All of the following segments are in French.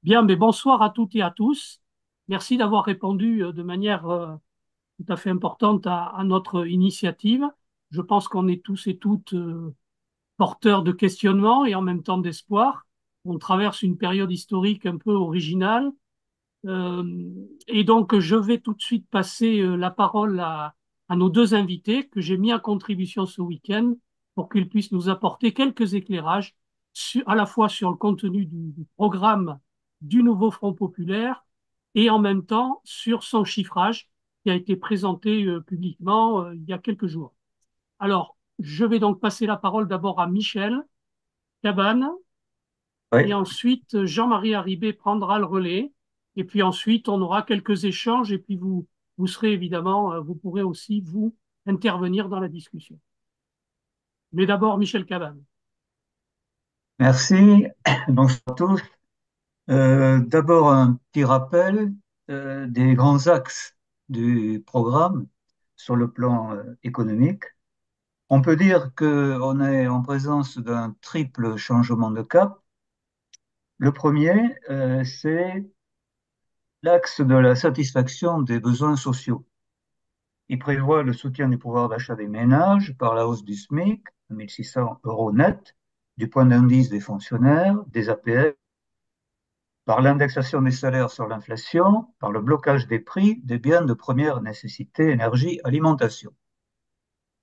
Bien, mais bonsoir à toutes et à tous. Merci d'avoir répondu de manière tout à fait importante à notre initiative. Je pense qu'on est tous et toutes porteurs de questionnements et en même temps d'espoir. On traverse une période historique un peu originale. Euh, et donc, je vais tout de suite passer la parole à nos deux invités que j'ai mis à contribution ce week-end pour qu'ils puissent nous apporter quelques éclairages à la fois sur le contenu du programme du nouveau Front populaire et en même temps sur son chiffrage qui a été présenté publiquement il y a quelques jours. Alors, je vais donc passer la parole d'abord à Michel Cabane, et Oui, ensuite, Jean-Marie Harribey prendra le relais. Et puis ensuite, on aura quelques échanges. Et puis vous serez évidemment, vous pourrez aussi, vous, intervenir dans la discussion. Mais d'abord, Michel Cabane. merci. Bonjour à tous. D'abord, un petit rappel des grands axes du programme sur le plan économique. On peut dire qu'on est en présence d'un triple changement de cap. Le premier, c'est l'axe de la satisfaction des besoins sociaux. Il prévoit le soutien du pouvoir d'achat des ménages par la hausse du SMIC, 1600 euros net, du point d'indice des fonctionnaires, des APL, par l'indexation des salaires sur l'inflation, par le blocage des prix des biens de première nécessité, énergie, alimentation.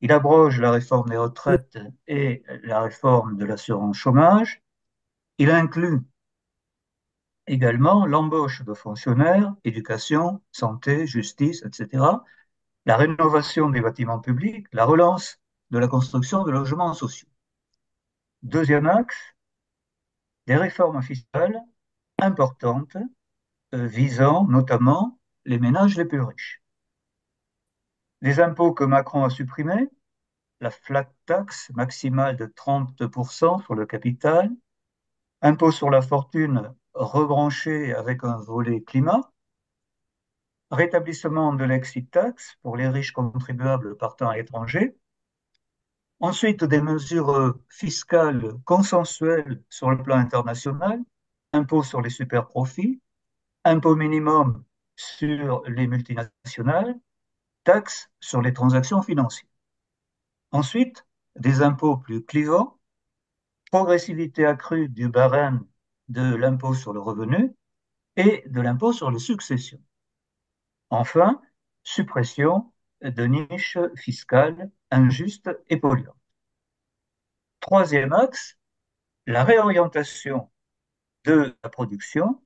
Il abroge la réforme des retraites et la réforme de l'assurance chômage. Il inclut également l'embauche de fonctionnaires, éducation, santé, justice, etc., la rénovation des bâtiments publics, la relance de la construction de logements sociaux. Deuxième axe, des réformes fiscales importantes visant notamment les ménages les plus riches. Les impôts que Macron a supprimés, la flat tax maximale de 30% sur le capital, impôt sur la fortune rebranché avec un volet climat, rétablissement de l'exit tax pour les riches contribuables partant à l'étranger, ensuite des mesures fiscales consensuelles sur le plan international, impôt sur les superprofits, impôt minimum sur les multinationales, taxes sur les transactions financières. Ensuite, des impôts plus clivants, progressivité accrue du barème de l'impôt sur le revenu et de l'impôt sur les successions. Enfin, suppression de niches fiscales injustes et polluantes. Troisième axe, la réorientation de la production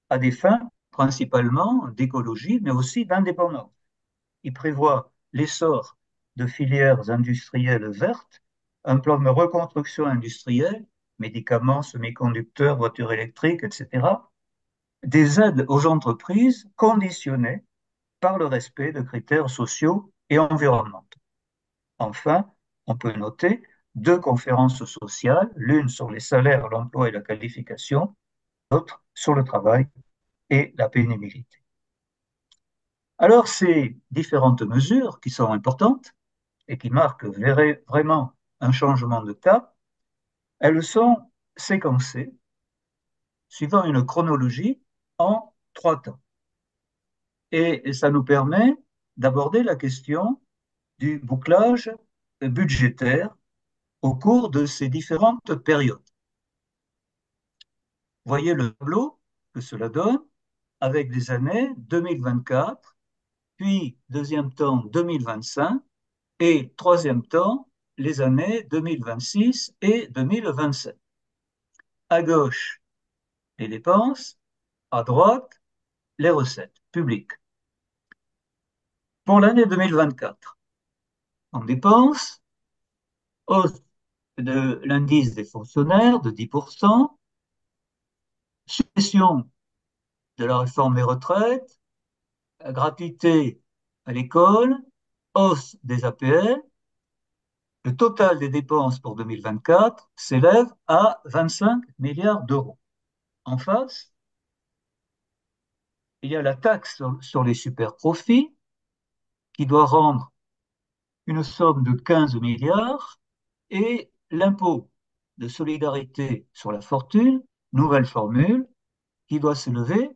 à des fins principalement d'écologie, mais aussi d'indépendance. Il prévoit l'essor de filières industrielles vertes, un plan de reconstruction industrielle, médicaments, semi-conducteurs, voitures électriques, etc., des aides aux entreprises conditionnées par le respect de critères sociaux et environnementaux. Enfin, on peut noter deux conférences sociales, l'une sur les salaires, l'emploi et la qualification, l'autre sur le travail et la pénibilité. Alors, ces différentes mesures qui sont importantes et qui marquent vraiment un changement de cap, elles sont séquencées suivant une chronologie en trois temps. Et ça nous permet d'aborder la question du bouclage budgétaire au cours de ces différentes périodes. Voyez le tableau que cela donne avec les années 2024, puis deuxième temps 2025 et troisième temps les années 2026 et 2027. À gauche, les dépenses, à droite, les recettes publiques. Pour l'année 2024, en dépenses, hausse de l'indice des fonctionnaires de 10%, suppression de la réforme des retraites, gratuité à l'école, hausse des APL. Le total des dépenses pour 2024 s'élève à 25 milliards d'euros. En face, il y a la taxe sur les superprofits qui doit rendre une somme de 15 milliards et l'impôt de solidarité sur la fortune, nouvelle formule, qui doit s'élever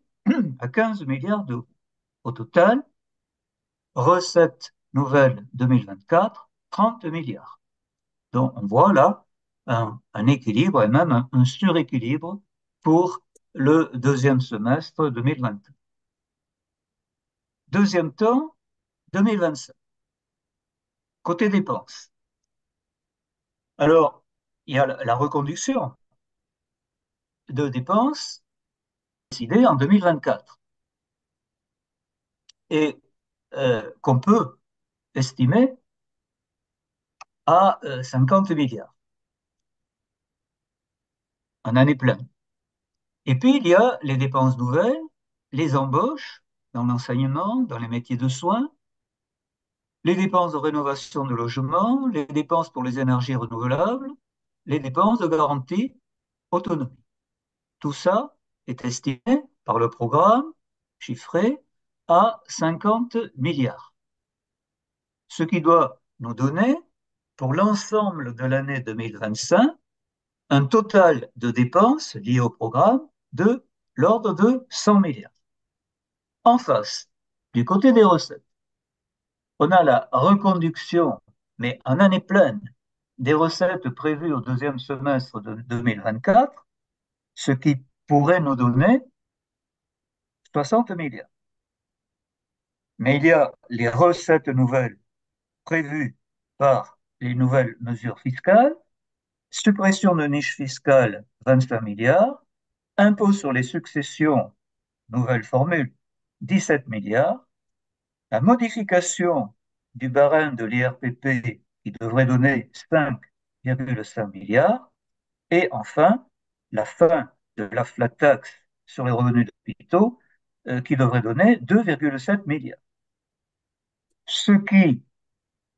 à 15 milliards d'euros. Au total, recettes nouvelles 2024, 30 milliards. Donc on voit là un équilibre et même un suréquilibre pour le deuxième semestre 2024. Deuxième temps, 2025. Côté dépenses. Alors, il y a la reconduction de dépenses décidée en 2024 et qu'on peut estimer à 50 milliards en année pleine. Et puis, il y a les dépenses nouvelles, les embauches dans l'enseignement, dans les métiers de soins, les dépenses de rénovation de logements, les dépenses pour les énergies renouvelables, les dépenses de garantie autonomie. Tout ça est estimé par le programme, chiffré, à 50 milliards. Ce qui doit nous donner, pour l'ensemble de l'année 2025, un total de dépenses liées au programme de l'ordre de 100 milliards. En face, du côté des recettes, on a la reconduction, mais en année pleine, des recettes prévues au deuxième semestre de 2024, ce qui pourrait nous donner 60 milliards. Mais il y a les recettes nouvelles prévues par les nouvelles mesures fiscales, suppression de niches fiscales, 25 milliards, impôt sur les successions, nouvelle formule, 17 milliards, la modification du barème de l'IRPP qui devrait donner 5,5 milliards, et enfin la fin de la flat tax sur les revenus d'hôpitaux qui devrait donner 2,7 milliards. Ce qui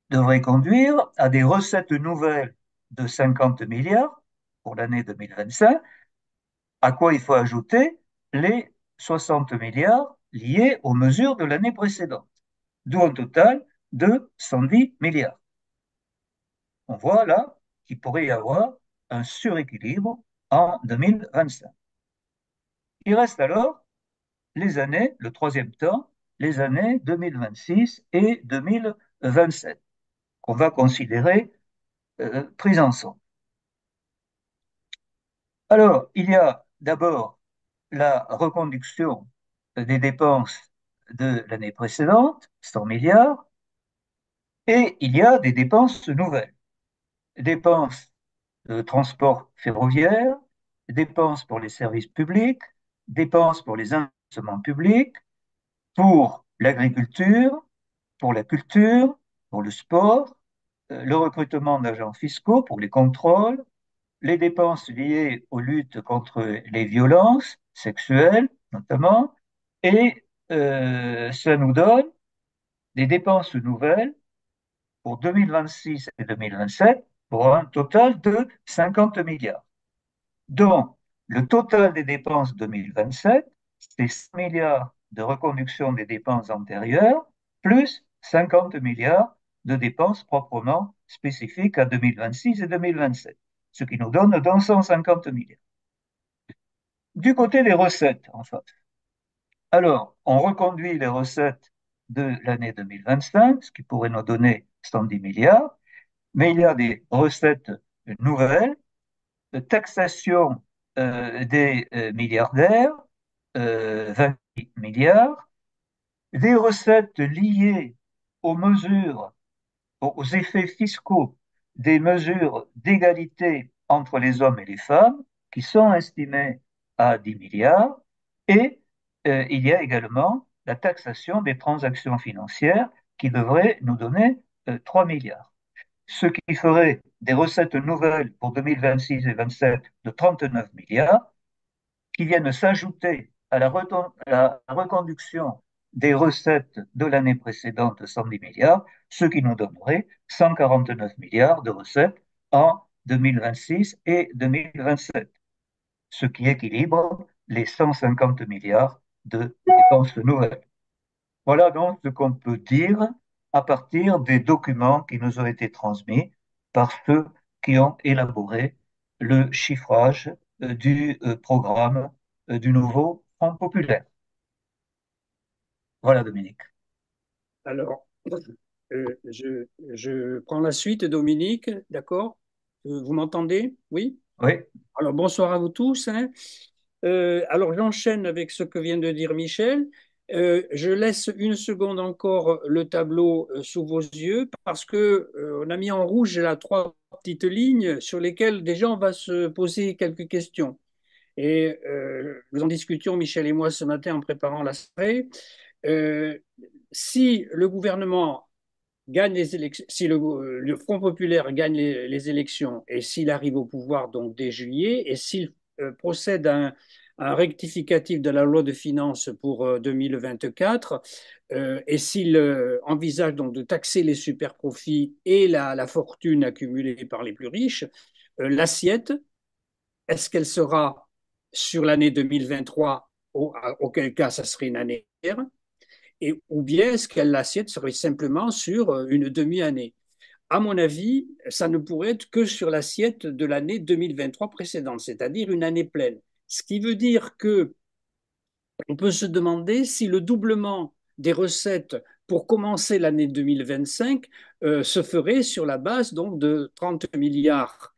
devrait conduire à des recettes nouvelles de 50 milliards pour l'année 2025, à quoi il faut ajouter les 60 milliards liés aux mesures de l'année précédente, d'où un total de 110 milliards. On voit là qu'il pourrait y avoir un suréquilibre en 2025. Il reste alors les années, le troisième temps, les années 2026 et 2027, qu'on va considérer prises ensemble. Alors, il y a d'abord la reconduction des dépenses de l'année précédente, 100 milliards, et il y a des dépenses nouvelles. Dépenses de transport ferroviaire, dépenses pour les services publics, dépenses pour les investissements publics, pour l'agriculture, pour la culture, pour le sport, le recrutement d'agents fiscaux pour les contrôles, les dépenses liées aux luttes contre les violences sexuelles notamment, et ça nous donne des dépenses nouvelles pour 2026 et 2027 pour un total de 50 milliards. Donc, le total des dépenses 2027, c'est 100 milliards de reconduction des dépenses antérieures, plus 50 milliards de dépenses proprement spécifiques à 2026 et 2027, ce qui nous donne donc 150 milliards. Du côté des recettes, en fait. Alors, on reconduit les recettes de l'année 2025, ce qui pourrait nous donner 110 milliards, mais il y a des recettes nouvelles, de taxation des milliardaires, 28 milliards, des recettes liées aux mesures, aux effets fiscaux des mesures d'égalité entre les hommes et les femmes, qui sont estimées à 10 milliards, et il y a également la taxation des transactions financières qui devrait nous donner 3 milliards. Ce qui ferait des recettes nouvelles pour 2026 et 2027 de 39 milliards, qui viennent s'ajouter à la reconduction des recettes de l'année précédente de 110 milliards, ce qui nous donnerait 149 milliards de recettes en 2026 et 2027, ce qui équilibre les 150 milliards de dépenses nouvelles. Voilà donc ce qu'on peut dire à partir des documents qui nous ont été transmis par ceux qui ont élaboré le chiffrage du programme du nouveau Front populaire. Voilà, Dominique. Alors, je prends la suite, Dominique, d'accord? Vous m'entendez? Oui? Oui, Alors, bonsoir à vous tous, hein. Alors, j'enchaîne avec ce que vient de dire Michel. Je laisse une seconde encore le tableau sous vos yeux parce que on a mis en rouge là trois petites lignes sur lesquelles déjà on va se poser quelques questions. Et nous en discutions, Michel et moi, ce matin en préparant la soirée. Euh, si le gouvernement gagne les élections, si le Front populaire gagne les élections et s'il arrive au pouvoir donc dès juillet et s'il procède à un rectificatif de la loi de finances pour 2024 et s'il envisage donc de taxer les superprofits et la fortune accumulée par les plus riches, l'assiette, est-ce qu'elle sera sur l'année 2023, auquel cas ça serait une année ou bien est-ce que l'assiette serait simplement sur une demi-année? À mon avis, ça ne pourrait être que sur l'assiette de l'année 2023 précédente, c'est-à-dire une année pleine. Ce qui veut dire que on peut se demander si le doublement des recettes pour commencer l'année 2025 se ferait sur la base donc de 30 milliards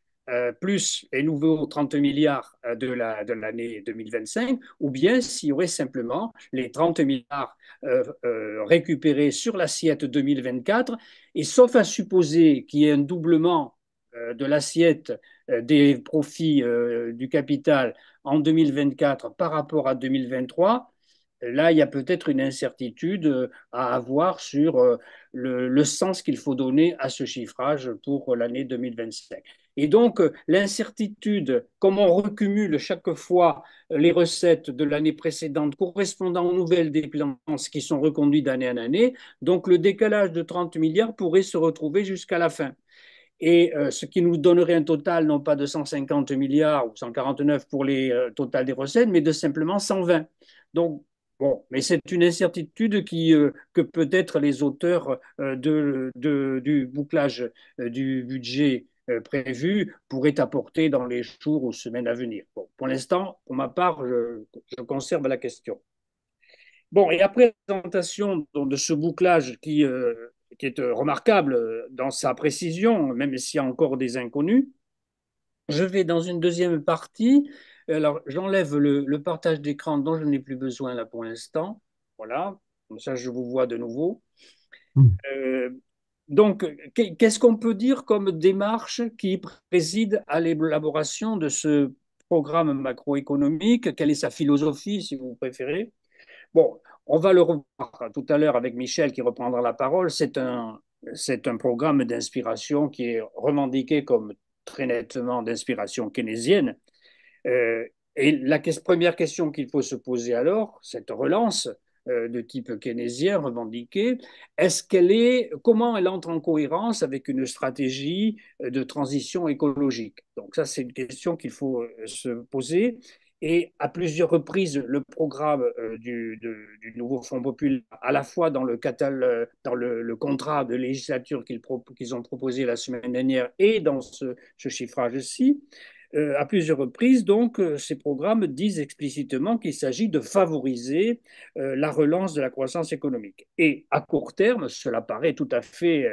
plus les nouveaux 30 milliards de l'année 2025, ou bien s'il y aurait simplement les 30 milliards récupérés sur l'assiette 2024, et sauf à supposer qu'il y ait un doublement de l'assiette des profits du capital en 2024 par rapport à 2023, là, il y a peut-être une incertitude à avoir sur le sens qu'il faut donner à ce chiffrage pour l'année 2025. Et donc, l'incertitude, comme on recumule chaque fois les recettes de l'année précédente correspondant aux nouvelles dépenses qui sont reconduites d'année en année, donc le décalage de 30 milliards pourrait se retrouver jusqu'à la fin. Et ce qui nous donnerait un total non pas de 150 milliards ou 149 pour les total des recettes, mais de simplement 120. Donc, bon, mais c'est une incertitude que peut-être les auteurs du bouclage du budget prévu pourraient apporter dans les jours ou semaines à venir. Bon, pour l'instant, pour ma part, je conserve la question. Bon, et après la présentation de ce bouclage qui est remarquable dans sa précision, même s'il y a encore des inconnus, je vais dans une deuxième partie. Alors, j'enlève le partage d'écran dont je n'ai plus besoin là pour l'instant. Voilà, comme ça je vous vois de nouveau. Euh, donc, qu'est-ce qu'on peut dire comme démarche qui préside à l'élaboration de ce programme macroéconomique? Quelle est sa philosophie, si vous préférez? Bon, on va le revoir tout à l'heure avec Michel qui reprendra la parole. C'est un programme d'inspiration qui est revendiqué comme très nettement d'inspiration keynésienne. Euh, et la première question qu'il faut se poser alors, cette relance de type keynésien revendiquée, comment elle entre en cohérence avec une stratégie de transition écologique? Donc ça, c'est une question qu'il faut se poser. Et à plusieurs reprises, le programme du nouveau Fonds populaire, à la fois dans le contrat de législature qu'ils ont proposé la semaine dernière et dans ce chiffrage-ci, à plusieurs reprises, donc, ces programmes disent explicitement qu'il s'agit de favoriser la relance de la croissance économique. Et à court terme, cela paraît tout à fait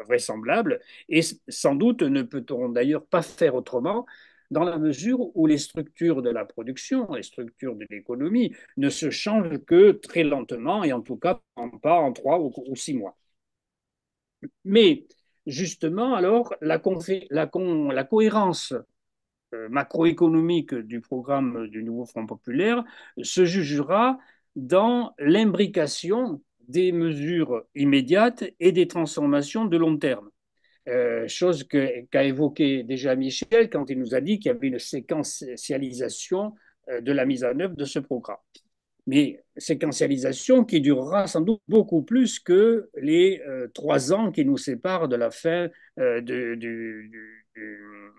vraisemblable, et sans doute ne peut-on d'ailleurs pas faire autrement dans la mesure où les structures de la production, les structures de l'économie ne se changent que très lentement, et en tout cas pas en 3 ou 6 mois. Mais justement, alors, la cohérence macroéconomique du programme du nouveau Front populaire se jugera dans l'imbrication des mesures immédiates et des transformations de long terme. Chose qu'a évoqué déjà Michel quand il nous a dit qu'il y avait une séquentialisation de la mise en œuvre de ce programme. Mais séquentialisation qui durera sans doute beaucoup plus que les 3 ans qui nous séparent de la fin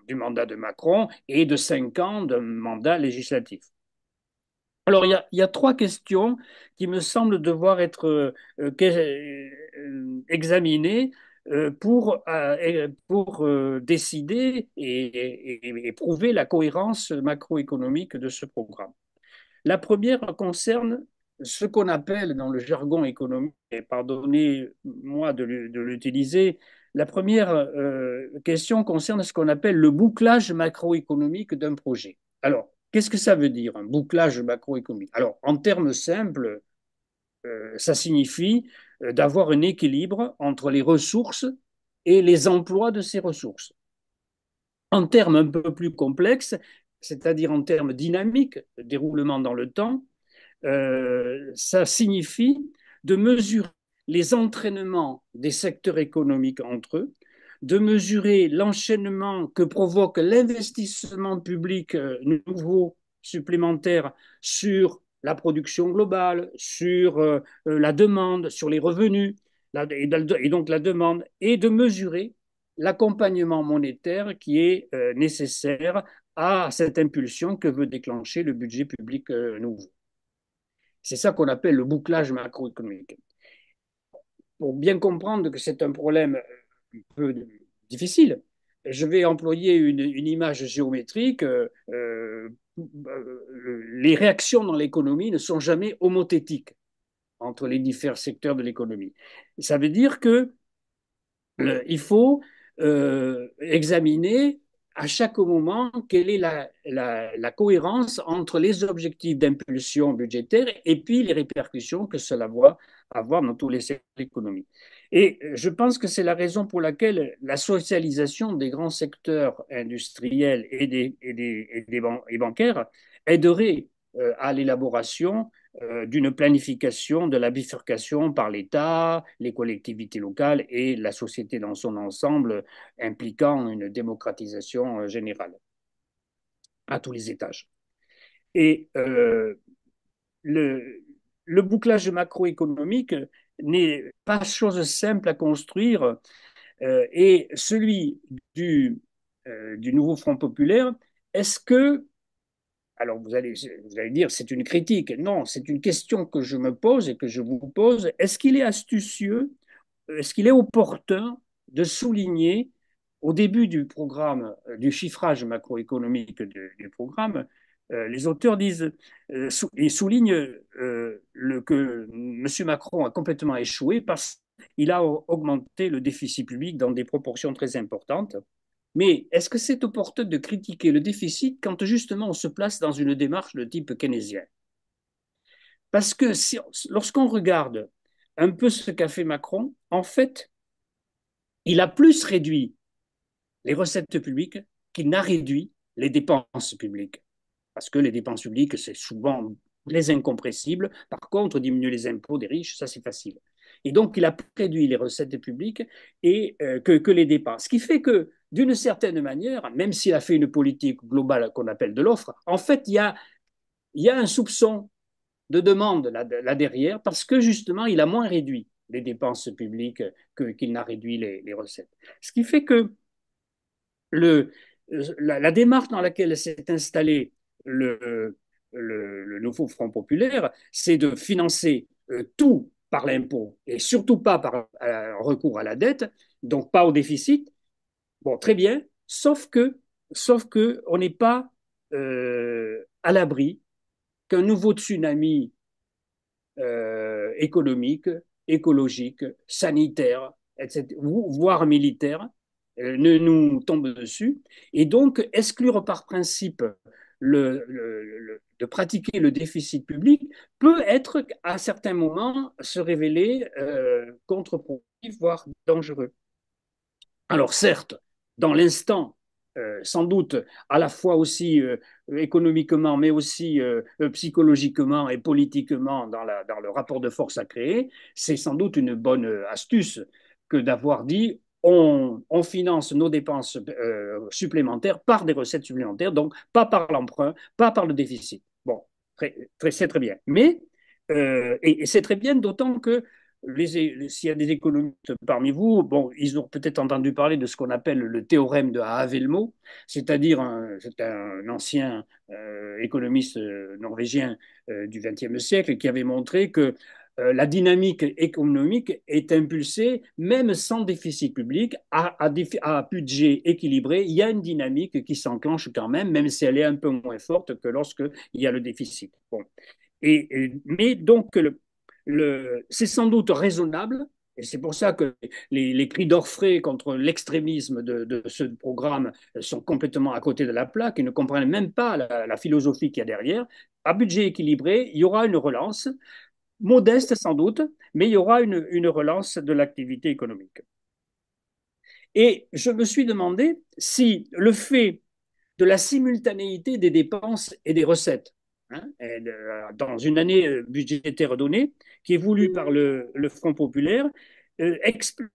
du mandat de Macron et de 5 ans de mandat législatif. Alors, il y a trois questions qui me semblent devoir être examinées pour décider et prouver la cohérence macroéconomique de ce programme. La première concerne ce qu'on appelle dans le jargon économique, et pardonnez-moi de l'utiliser, la première question concerne ce qu'on appelle le bouclage macroéconomique d'un projet. Alors, qu'est-ce que ça veut dire, un bouclage macroéconomique? Alors, en termes simples, ça signifie d'avoir un équilibre entre les ressources et les emplois de ces ressources. En termes un peu plus complexes, c'est-à-dire en termes dynamiques, déroulement dans le temps, ça signifie de mesurer les entraînements des secteurs économiques entre eux, de mesurer l'enchaînement que provoque l'investissement public nouveau, supplémentaire, sur la production globale, sur la demande, sur les revenus, et donc la demande, et de mesurer l'accompagnement monétaire qui est nécessaire à cette impulsion que veut déclencher le budget public nouveau. C'est ça qu'on appelle le bouclage macroéconomique. Pour bien comprendre que c'est un problème un peu difficile, je vais employer une image géométrique. Les réactions dans l'économie ne sont jamais homothétiques entre les différents secteurs de l'économie. Ça veut dire que il faut examiner à chaque moment quelle est la cohérence entre les objectifs d'impulsion budgétaire et puis les répercussions que cela va avoir dans tous les secteurs de l'économie. Et je pense que c'est la raison pour laquelle la socialisation des grands secteurs industriels et bancaires aiderait à l'élaboration d'une planification de la bifurcation par l'État, les collectivités locales et la société dans son ensemble, impliquant une démocratisation générale à tous les étages. Et le, le bouclage macroéconomique n'est pas chose simple à construire et celui du nouveau Front populaire, est-ce que alors vous allez dire c'est une critique. Non, c'est une question que je me pose et que je vous pose. Est-ce qu'il est astucieux, est-ce qu'il est opportun de souligner au début du programme, du chiffrage macroéconomique du programme, les auteurs disent et soulignent que M. Macron a complètement échoué parce qu'il a augmenté le déficit public dans des proportions très importantes. Mais est-ce que c'est opportun de critiquer le déficit quand justement on se place dans une démarche de type keynésien? Parce que lorsqu'on regarde un peu ce qu'a fait Macron, en fait, il a plus réduit les recettes publiques qu'il n'a réduit les dépenses publiques. Parce que les dépenses publiques, c'est souvent les incompressibles. Par contre, diminuer les impôts des riches, ça c'est facile. Et donc, il a réduit les recettes publiques que les dépenses. Ce qui fait que, d'une certaine manière, même s'il a fait une politique globale qu'on appelle de l'offre, en fait, il y a un soupçon de demande là derrière parce que justement, il a moins réduit les dépenses publiques qu'il n'a réduit les recettes. Ce qui fait que la démarche dans laquelle s'est installé le nouveau Front populaire, c'est de financer tout par l'impôt et surtout pas par recours à la dette, donc pas au déficit. Bon, très bien, sauf que on n'est pas à l'abri qu'un nouveau tsunami économique, écologique, sanitaire, etc., voire militaire, ne nous tombe dessus. Et donc, exclure par principe de pratiquer le déficit public peut être, à certains moments, se révéler contre-productif, voire dangereux. Alors certes, dans l'instant, sans doute à la fois aussi économiquement, mais aussi psychologiquement et politiquement dans le rapport de force à créer, c'est sans doute une bonne astuce que d'avoir dit on finance nos dépenses supplémentaires par des recettes supplémentaires, donc pas par l'emprunt, pas par le déficit. Bon, c'est très bien. Mais, et c'est très bien, d'autant que s'il y a des économistes parmi vous, bon, ils ont peut-être entendu parler de ce qu'on appelle le théorème de Havelmo, c'est-à-dire c'est un ancien économiste norvégien du XXe siècle qui avait montré que la dynamique économique est impulsée, même sans déficit public, à budget équilibré. Il y a une dynamique qui s'enclenche quand même, même si elle est un peu moins forte que lorsqu'il y a le déficit. Bon. Mais donc, c'est sans doute raisonnable, et c'est pour ça que les cris d'orfraie contre l'extrémisme de ce programme sont complètement à côté de la plaque et ne comprennent même pas la philosophie qu'il y a derrière. À budget équilibré, il y aura une relance, modeste sans doute, mais il y aura une relance de l'activité économique. Et je me suis demandé si le fait de la simultanéité des dépenses et des recettes, hein, dans une année budgétaire donnée, qui est voulue par le Front populaire,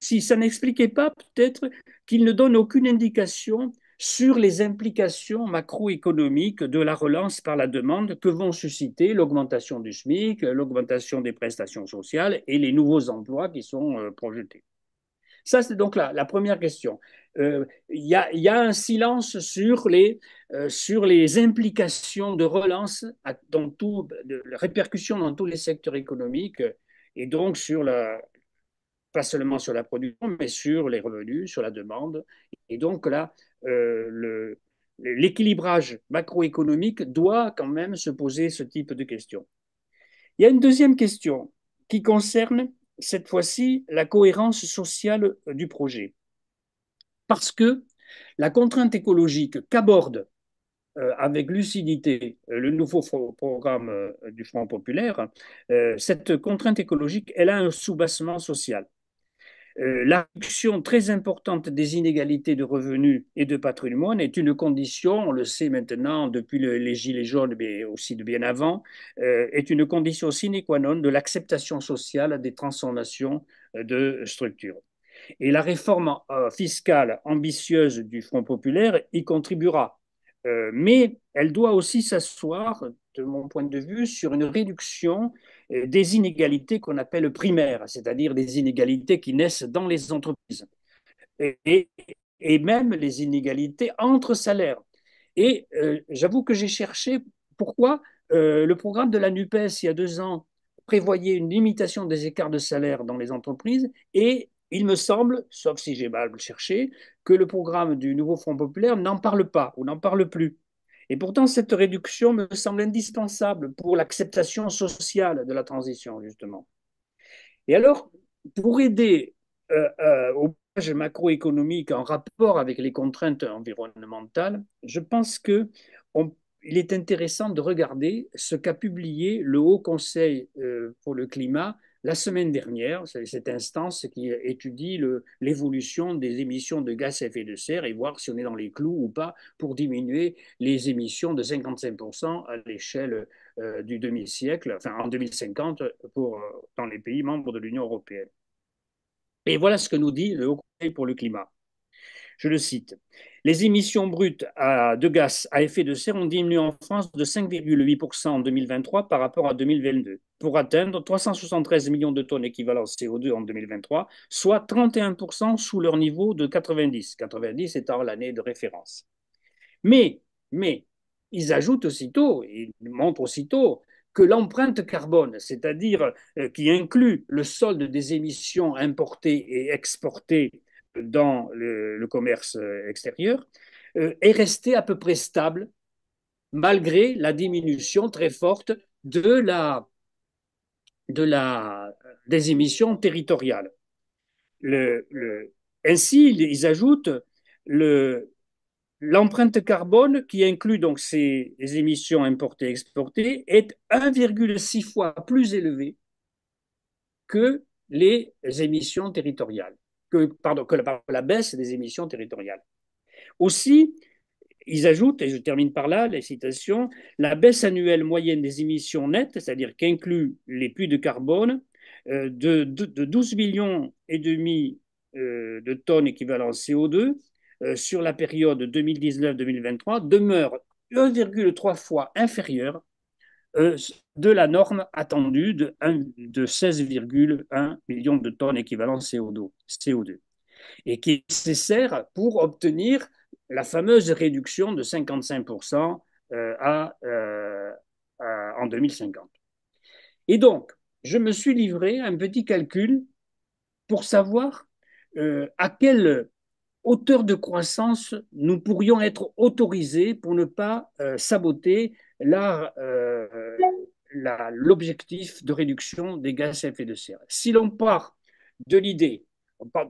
si ça n'expliquait pas peut-être qu'il ne donne aucune indication sur les implications macroéconomiques de la relance par la demande que vont susciter l'augmentation du SMIC, l'augmentation des prestations sociales et les nouveaux emplois qui sont projetés. Ça, c'est donc la première question. Il y a un silence sur les implications de relance, de répercussions dans tous les secteurs économiques, et donc pas seulement sur la production, mais sur les revenus, sur la demande. Et donc là, l'équilibrage macroéconomique doit quand même se poser ce type de questions. Il y a une deuxième question qui concerne cette fois-ci la cohérence sociale du projet. Parce que la contrainte écologique qu'aborde avec lucidité le nouveau programme du Front populaire, cette contrainte écologique, elle a un soubassement social. La réduction très importante des inégalités de revenus et de patrimoine est une condition, on le sait maintenant depuis les Gilets jaunes, mais aussi de bien avant, est une condition sine qua non de l'acceptation sociale des transformations de structures. Et la réforme fiscale ambitieuse du Front populaire y contribuera. Mais elle doit aussi s'asseoir, de mon point de vue, sur une réduction des inégalités qu'on appelle primaires, c'est-à-dire des inégalités qui naissent dans les entreprises, et, et même les inégalités entre salaires. Et j'avoue que j'ai cherché pourquoi le programme de la NUPES, il y a 2 ans, prévoyait une limitation des écarts de salaire dans les entreprises, et il me semble, sauf si j'ai mal cherché, que le programme du nouveau Front populaire n'en parle pas ou n'en parle plus. Et pourtant, cette réduction me semble indispensable pour l'acceptation sociale de la transition, justement. Et alors, pour aider au blocage macroéconomique en rapport avec les contraintes environnementales, je pense qu'il est intéressant de regarder ce qu'a publié le Haut Conseil pour le climat la semaine dernière, c'est cette instance qui étudie l'évolution des émissions de gaz à effet de serre et voir si on est dans les clous ou pas pour diminuer les émissions de 55% à l'échelle du demi-siècle, enfin en 2050 dans les pays membres de l'Union européenne. Et voilà ce que nous dit le Haut Conseil pour le climat. Je le cite. Les émissions brutes de gaz à effet de serre ont diminué en France de 5,8% en 2023 par rapport à 2022, pour atteindre 373 millions de tonnes équivalent CO2 en 2023, soit 31% sous leur niveau de 90, 90 étant l'année de référence. Mais ils ajoutent aussitôt, ils montrent aussitôt que l'empreinte carbone, c'est-à-dire qui inclut le solde des émissions importées et exportées dans le commerce extérieur, est restée à peu près stable malgré la diminution très forte des émissions territoriales. Ainsi, ils ajoutent l'empreinte carbone, qui inclut donc ces émissions importées et exportées, est 1,6 fois plus élevée que les émissions territoriales, que la baisse des émissions territoriales. Aussi, ils ajoutent, et je termine par là, les citations, la baisse annuelle moyenne des émissions nettes, c'est-à-dire qui inclut les puits de carbone, de 12 millions et demi de tonnes équivalent CO2 sur la période 2019-2023 demeure 1,3 fois inférieure de la norme attendue de 16,1 millions de tonnes équivalent CO2, et qui est nécessaire pour obtenir la fameuse réduction de 55% en 2050. Et donc, je me suis livré à un petit calcul pour savoir à quelle hauteur de croissance nous pourrions être autorisés pour ne pas saboter l'objectif de réduction des gaz à effet de serre. Si l'on part de l'idée,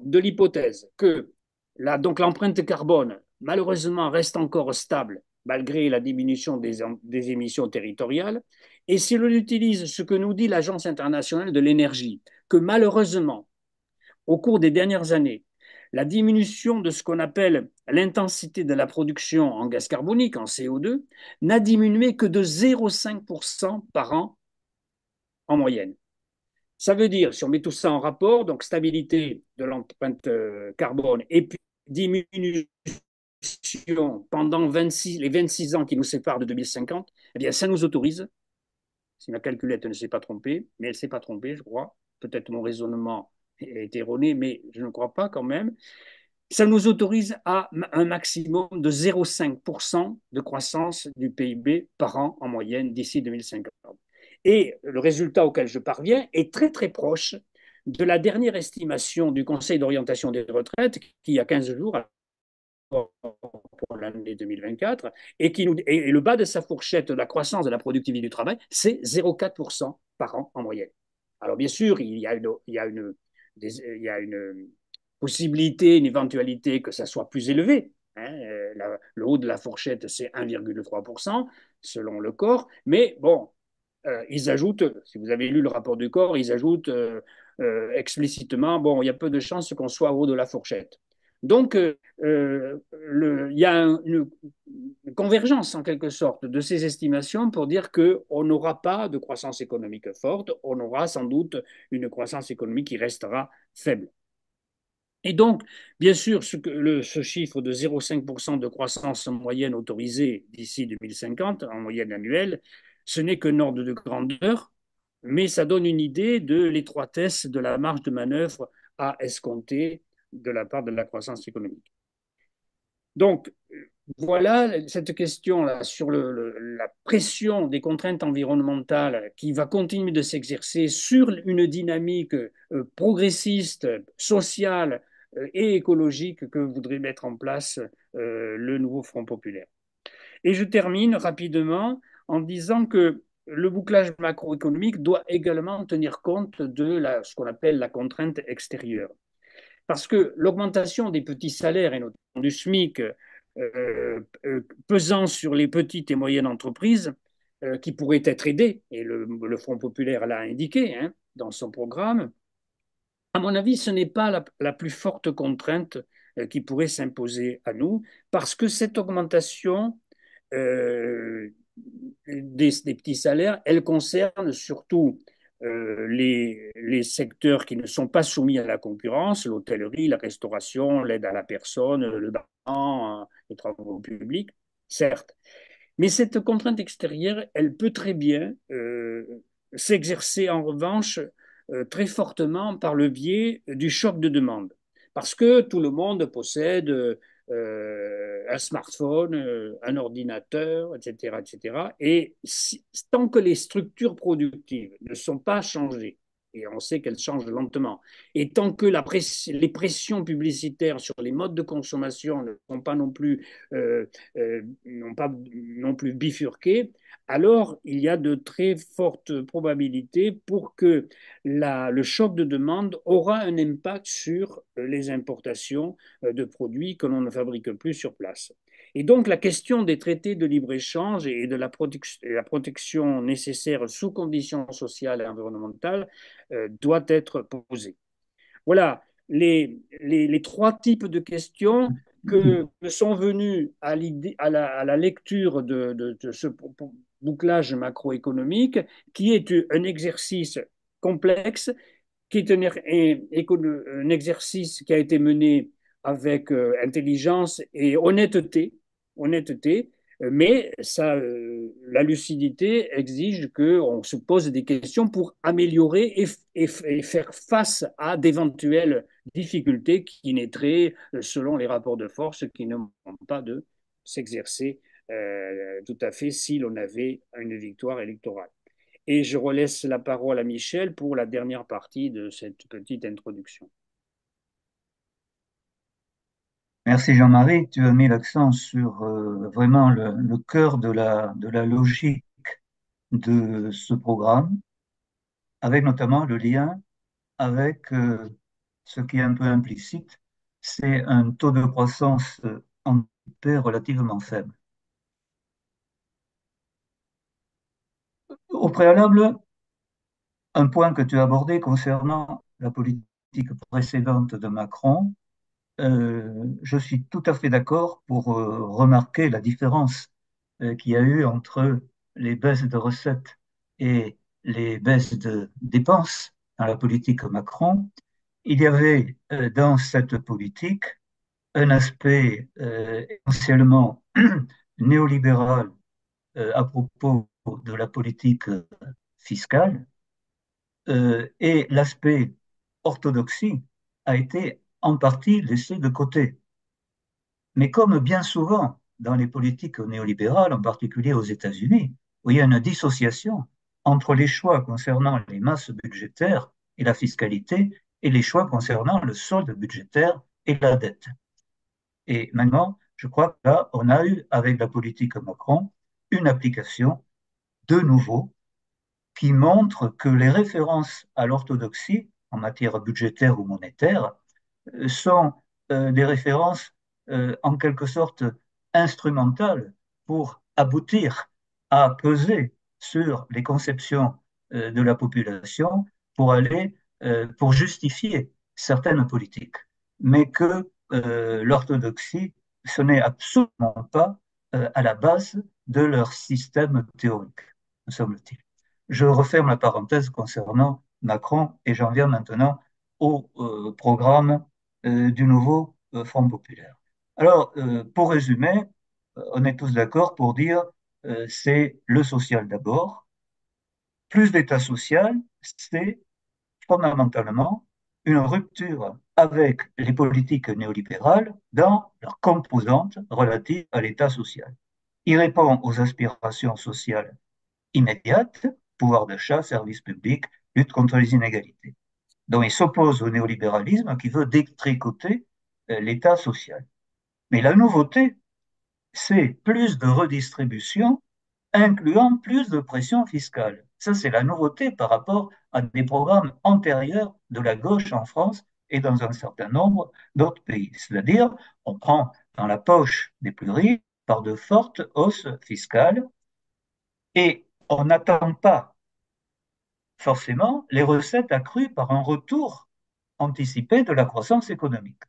de l'hypothèse que donc l'empreinte carbone, malheureusement, reste encore stable malgré la diminution des émissions territoriales, et si l'on utilise ce que nous dit l'Agence internationale de l'énergie, que malheureusement, au cours des dernières années, la diminution de ce qu'on appelle l'intensité de la production en gaz carbonique, en CO2, n'a diminué que de 0,5% par an en moyenne. Ça veut dire, si on met tout ça en rapport, donc stabilité de l'empreinte carbone et puis diminution pendant les 26 ans qui nous séparent de 2050, eh bien, ça nous autorise, si ma calculette ne s'est pas trompée, mais elle ne s'est pas trompée, je crois, peut-être mon raisonnement est erroné, mais je ne crois pas quand même, ça nous autorise à un maximum de 0,5% de croissance du PIB par an en moyenne d'ici 2050. Et le résultat auquel je parviens est très très proche de la dernière estimation du Conseil d'orientation des retraites qui, il y a 15 jours, pour l'année 2024, et le bas de sa fourchette de la croissance de la productivité du travail, c'est 0,4% par an en moyenne. Alors bien sûr, il y a une possibilité, une éventualité que ça soit plus élevé. Hein, le haut de la fourchette, c'est 1,3% selon le corps. Mais bon, ils ajoutent, si vous avez lu le rapport du corps, ils ajoutent explicitement, bon, il y a peu de chances qu'on soit au haut de la fourchette. Donc, il y a une convergence en quelque sorte de ces estimations pour dire qu'on n'aura pas de croissance économique forte, on aura sans doute une croissance économique qui restera faible. Et donc, bien sûr, ce chiffre de 0,5% de croissance moyenne autorisée d'ici 2050, en moyenne annuelle, ce n'est qu'un ordre de grandeur, mais ça donne une idée de l'étroitesse de la marge de manœuvre à escompter de la part de la croissance économique. Donc, voilà cette question-là sur la pression des contraintes environnementales qui va continuer de s'exercer sur une dynamique progressiste, sociale et écologique que voudrait mettre en place le nouveau Front populaire. Et je termine rapidement en disant que le bouclage macroéconomique doit également tenir compte de ce qu'on appelle la contrainte extérieure. Parce que l'augmentation des petits salaires, et notamment du SMIC, pesant sur les petites et moyennes entreprises, qui pourraient être aidées, et le Front populaire l'a indiqué hein, dans son programme, à mon avis, ce n'est pas la plus forte contrainte qui pourrait s'imposer à nous, parce que cette augmentation euh, des petits salaires, elle concerne surtout les secteurs qui ne sont pas soumis à la concurrence, l'hôtellerie, la restauration, l'aide à la personne, le bâtiment, les travaux publics, certes. Mais cette contrainte extérieure, elle peut très bien s'exercer en revanche très fortement par le biais du choc de demande. Parce que tout le monde possède un smartphone, un ordinateur, etc., etc. Et tant que les structures productives ne sont pas changées, et on sait qu'elles changent lentement, et tant que les pressions publicitaires sur les modes de consommation ne sont pas non plus n'ont pas non plus bifurqué, alors il y a de très fortes probabilités pour que le choc de demande aura un impact sur les importations de produits que l'on ne fabrique plus sur place. Et donc la question des traités de libre-échange et de la protection nécessaire sous conditions sociales et environnementales doit être posée. Voilà les trois types de questions que me sont venues à la lecture de ce bouclage macroéconomique, qui est un exercice complexe, qui est un exercice qui a été mené avec intelligence et honnêteté, mais ça, la lucidité exige qu'on se pose des questions pour améliorer et faire face à d'éventuelles difficultés qui naîtraient selon les rapports de force qui ne manquent pas de s'exercer tout à fait si l'on avait une victoire électorale. Et je relaisse la parole à Michel pour la dernière partie de cette petite introduction. Merci Jean-Marie, tu as mis l'accent sur vraiment le cœur de la logique de ce programme, avec notamment le lien avec ce qui est un peu implicite, c'est un taux de croissance anticipé relativement faible. Au préalable, un point que tu as abordé concernant la politique précédente de Macron, je suis tout à fait d'accord pour remarquer la différence qu'il y a eu entre les baisses de recettes et les baisses de dépenses dans la politique Macron. Il y avait dans cette politique un aspect essentiellement néolibéral à propos de la politique fiscale et l'aspect orthodoxie a été en partie laissé de côté. Mais comme bien souvent dans les politiques néolibérales, en particulier aux États-Unis, où il y a une dissociation entre les choix concernant les masses budgétaires et la fiscalité et les choix concernant le solde budgétaire et la dette. Et maintenant, je crois que là, on a eu, avec la politique Macron, une application de nouveau qui montre que les références à l'orthodoxie en matière budgétaire ou monétaire sont des références en quelque sorte instrumentales pour aboutir à peser sur les conceptions de la population pour aller, pour justifier certaines politiques. Mais que l'orthodoxie, ce n'est absolument pas à la base de leur système théorique, me semble-t-il. Je referme la parenthèse concernant Macron et j'en viens maintenant au programme du nouveau Front populaire. Alors, pour résumer, on est tous d'accord pour dire c'est le social d'abord. Plus d'État social, c'est fondamentalement une rupture avec les politiques néolibérales dans leurs composantes relatives à l'État social. Il répond aux aspirations sociales immédiates, pouvoir d'achat, services publics, lutte contre les inégalités. Donc il s'oppose au néolibéralisme qui veut détricoter l'État social. Mais la nouveauté, c'est plus de redistribution, incluant plus de pression fiscale. Ça, c'est la nouveauté par rapport à des programmes antérieurs de la gauche en France et dans un certain nombre d'autres pays. C'est-à-dire, on prend dans la poche des plus riches par de fortes hausses fiscales et on n'attend pas forcément les recettes accrues par un retour anticipé de la croissance économique.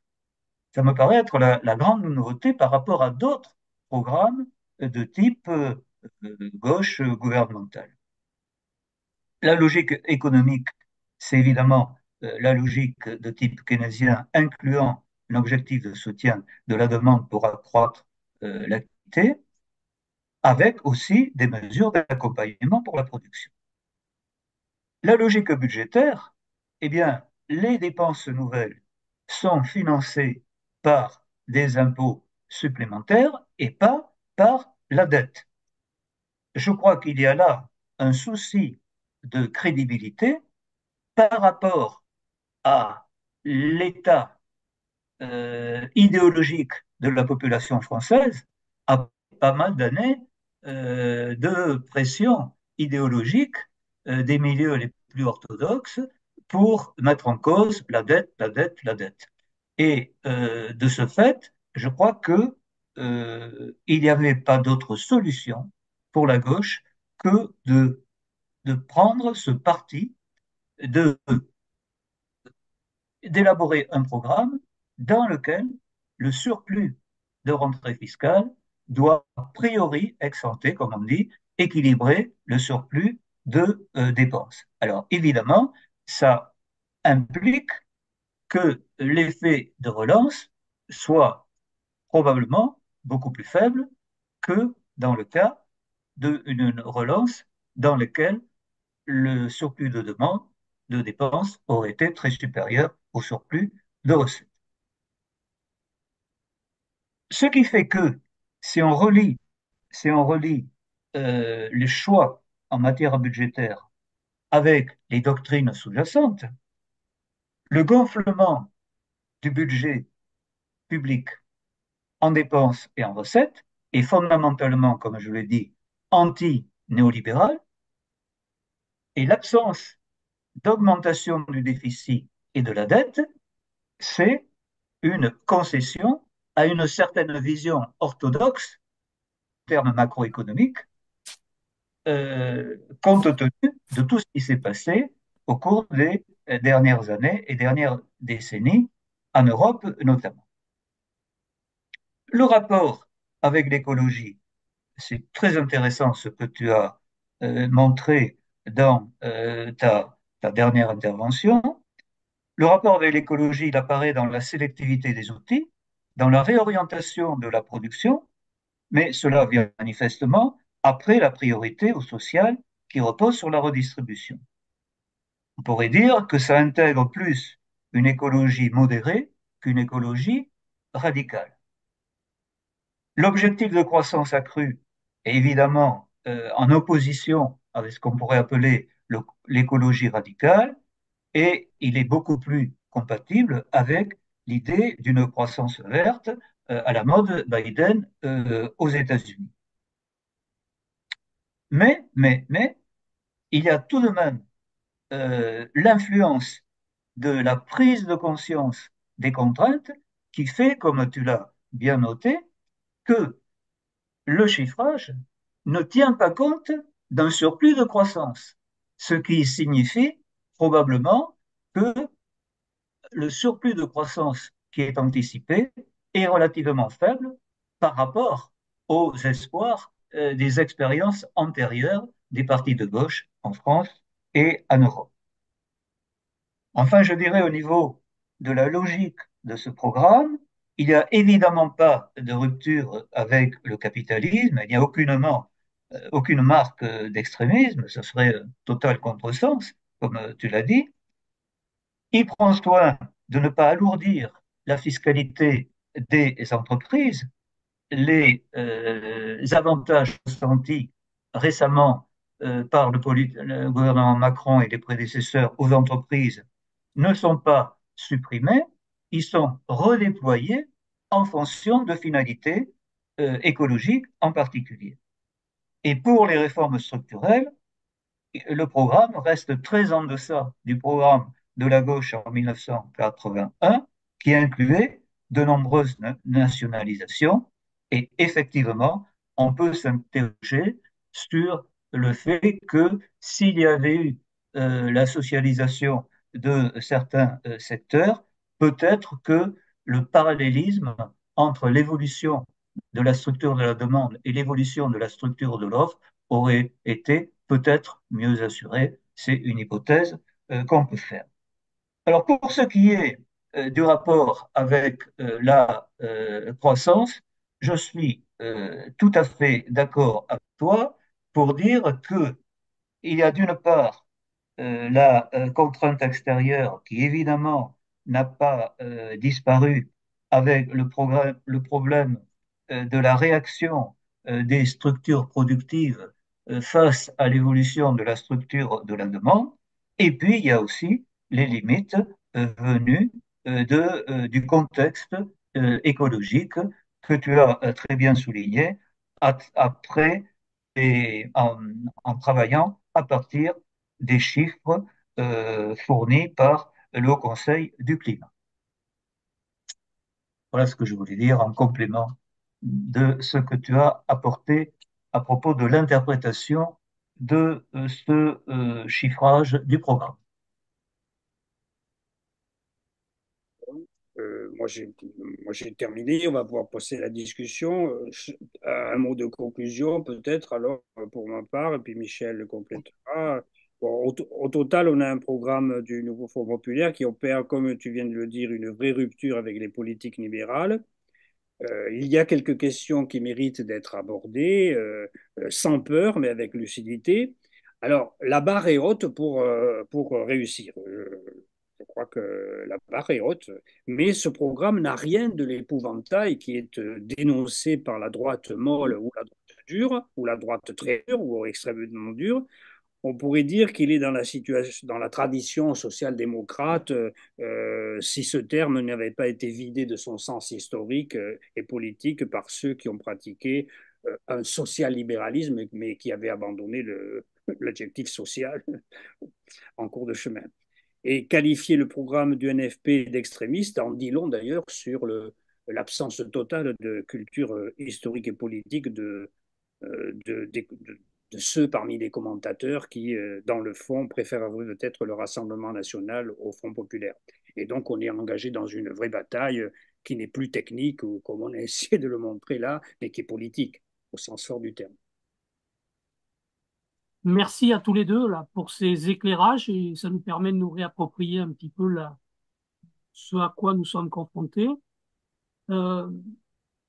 Ça me paraît être la grande nouveauté par rapport à d'autres programmes de type gauche gouvernementale. La logique économique, c'est évidemment la logique de type keynésien, incluant l'objectif de soutien de la demande pour accroître l'activité, avec aussi des mesures d'accompagnement pour la production. La logique budgétaire, eh bien, les dépenses nouvelles sont financées par des impôts supplémentaires et pas par la dette. Je crois qu'il y a là un souci de crédibilité par rapport à l'état idéologique de la population française après pas mal d'années de pression idéologique des milieux les plus orthodoxes pour mettre en cause la dette, la dette, la dette. Et de ce fait, je crois que il n'y avait pas d'autre solution pour la gauche que de prendre ce parti, de d'élaborer un programme dans lequel le surplus de rentrée fiscale doit a priori, ex ante, comme on dit, équilibrer le surplus de dépenses. Alors évidemment, ça implique que l'effet de relance soit probablement beaucoup plus faible que dans le cas d'une relance dans laquelle le surplus de demande, de dépenses, aurait été très supérieur au surplus de recettes. Ce qui fait que, si on relie, si on relie les choix en matière budgétaire avec les doctrines sous-jacentes, le gonflement du budget public en dépenses et en recettes est fondamentalement, comme je l'ai dit, anti-néolibéral, et l'absence d'augmentation du déficit et de la dette, c'est une concession à une certaine vision orthodoxe, en termes macroéconomiques, compte tenu de tout ce qui s'est passé au cours des dernières années et dernières décennies, en Europe notamment. Le rapport avec l'écologie, c'est très intéressant ce que tu as montré dans ta dernière intervention. Le rapport avec l'écologie, il apparaît dans la sélectivité des outils, dans la réorientation de la production, mais cela vient manifestement après la priorité au social qui repose sur la redistribution. On pourrait dire que ça intègre plus une écologie modérée qu'une écologie radicale. L'objectif de croissance accrue est évidemment en opposition avec ce qu'on pourrait appeler l'écologie radicale, et il est beaucoup plus compatible avec l'idée d'une croissance verte à la mode Biden aux États-Unis. Mais, il y a tout de même l'influence de la prise de conscience des contraintes qui fait, comme tu l'as bien noté, que le chiffrage ne tient pas compte d'un surplus de croissance, ce qui signifie probablement que le surplus de croissance qui est anticipé est relativement faible par rapport aux espoirs des expériences antérieures des partis de gauche en France et en Europe. Enfin, je dirais au niveau de la logique de ce programme, il n'y a évidemment pas de rupture avec le capitalisme, il n'y a aucune marque d'extrémisme, ce serait total contresens, comme tu l'as dit. Il prend soin de ne pas alourdir la fiscalité des entreprises. Les avantages consentis récemment par le gouvernement Macron et les prédécesseurs aux entreprises ne sont pas supprimés, ils sont redéployés en fonction de finalités écologiques en particulier. Et pour les réformes structurelles, le programme reste très en deçà du programme de la gauche en 1981, qui incluait de nombreuses nationalisations. Et effectivement, on peut s'interroger sur le fait que s'il y avait eu la socialisation de certains secteurs, peut-être que le parallélisme entre l'évolution de la structure de la demande et l'évolution de la structure de l'offre aurait été peut-être mieux assuré. C'est une hypothèse qu'on peut faire. Alors pour ce qui est du rapport avec la croissance, je suis tout à fait d'accord avec toi pour dire que il y a d'une part la contrainte extérieure qui évidemment n'a pas disparu avec le problème de la réaction des structures productives face à l'évolution de la structure de la demande. Et puis, il y a aussi les limites venues du contexte écologique que tu as très bien souligné après et en travaillant à partir des chiffres fournis par le Haut Conseil du climat. Voilà ce que je voulais dire en complément de ce que tu as apporté à propos de l'interprétation de ce chiffrage du programme. Moi, j'ai terminé. On va pouvoir passer la discussion. Un mot de conclusion, peut-être, alors, pour ma part, et puis Michel le complétera. Bon, au total, on a un programme du nouveau Front populaire qui opère, comme tu viens de le dire, une vraie rupture avec les politiques libérales. Il y a quelques questions qui méritent d'être abordées, sans peur, mais avec lucidité. Alors, la barre est haute pour réussir. Je crois que la barre est haute, mais ce programme n'a rien de l'épouvantail qui est dénoncé par la droite molle ou la droite dure, ou la droite très dure, ou extrêmement dure. on pourrait dire qu'il est dans la situation, dans la tradition social-démocrate, si ce terme n'avait pas été vidé de son sens historique et politique par ceux qui ont pratiqué un social-libéralisme, mais qui avaient abandonné l'adjectif social en cours de chemin. Et qualifier le programme du NFP d'extrémiste en dit long d'ailleurs sur l'absence totale de culture historique et politique de ceux parmi les commentateurs qui, dans le fond, préfèrent peut-être le Rassemblement national au Front populaire. Et donc, on est engagé dans une vraie bataille qui n'est plus technique, ou comme on a essayé de le montrer là, mais qui est politique, au sens fort du terme. Merci à tous les deux là, pour ces éclairages et ça nous permet de nous réapproprier un petit peu ce à quoi nous sommes confrontés. Euh,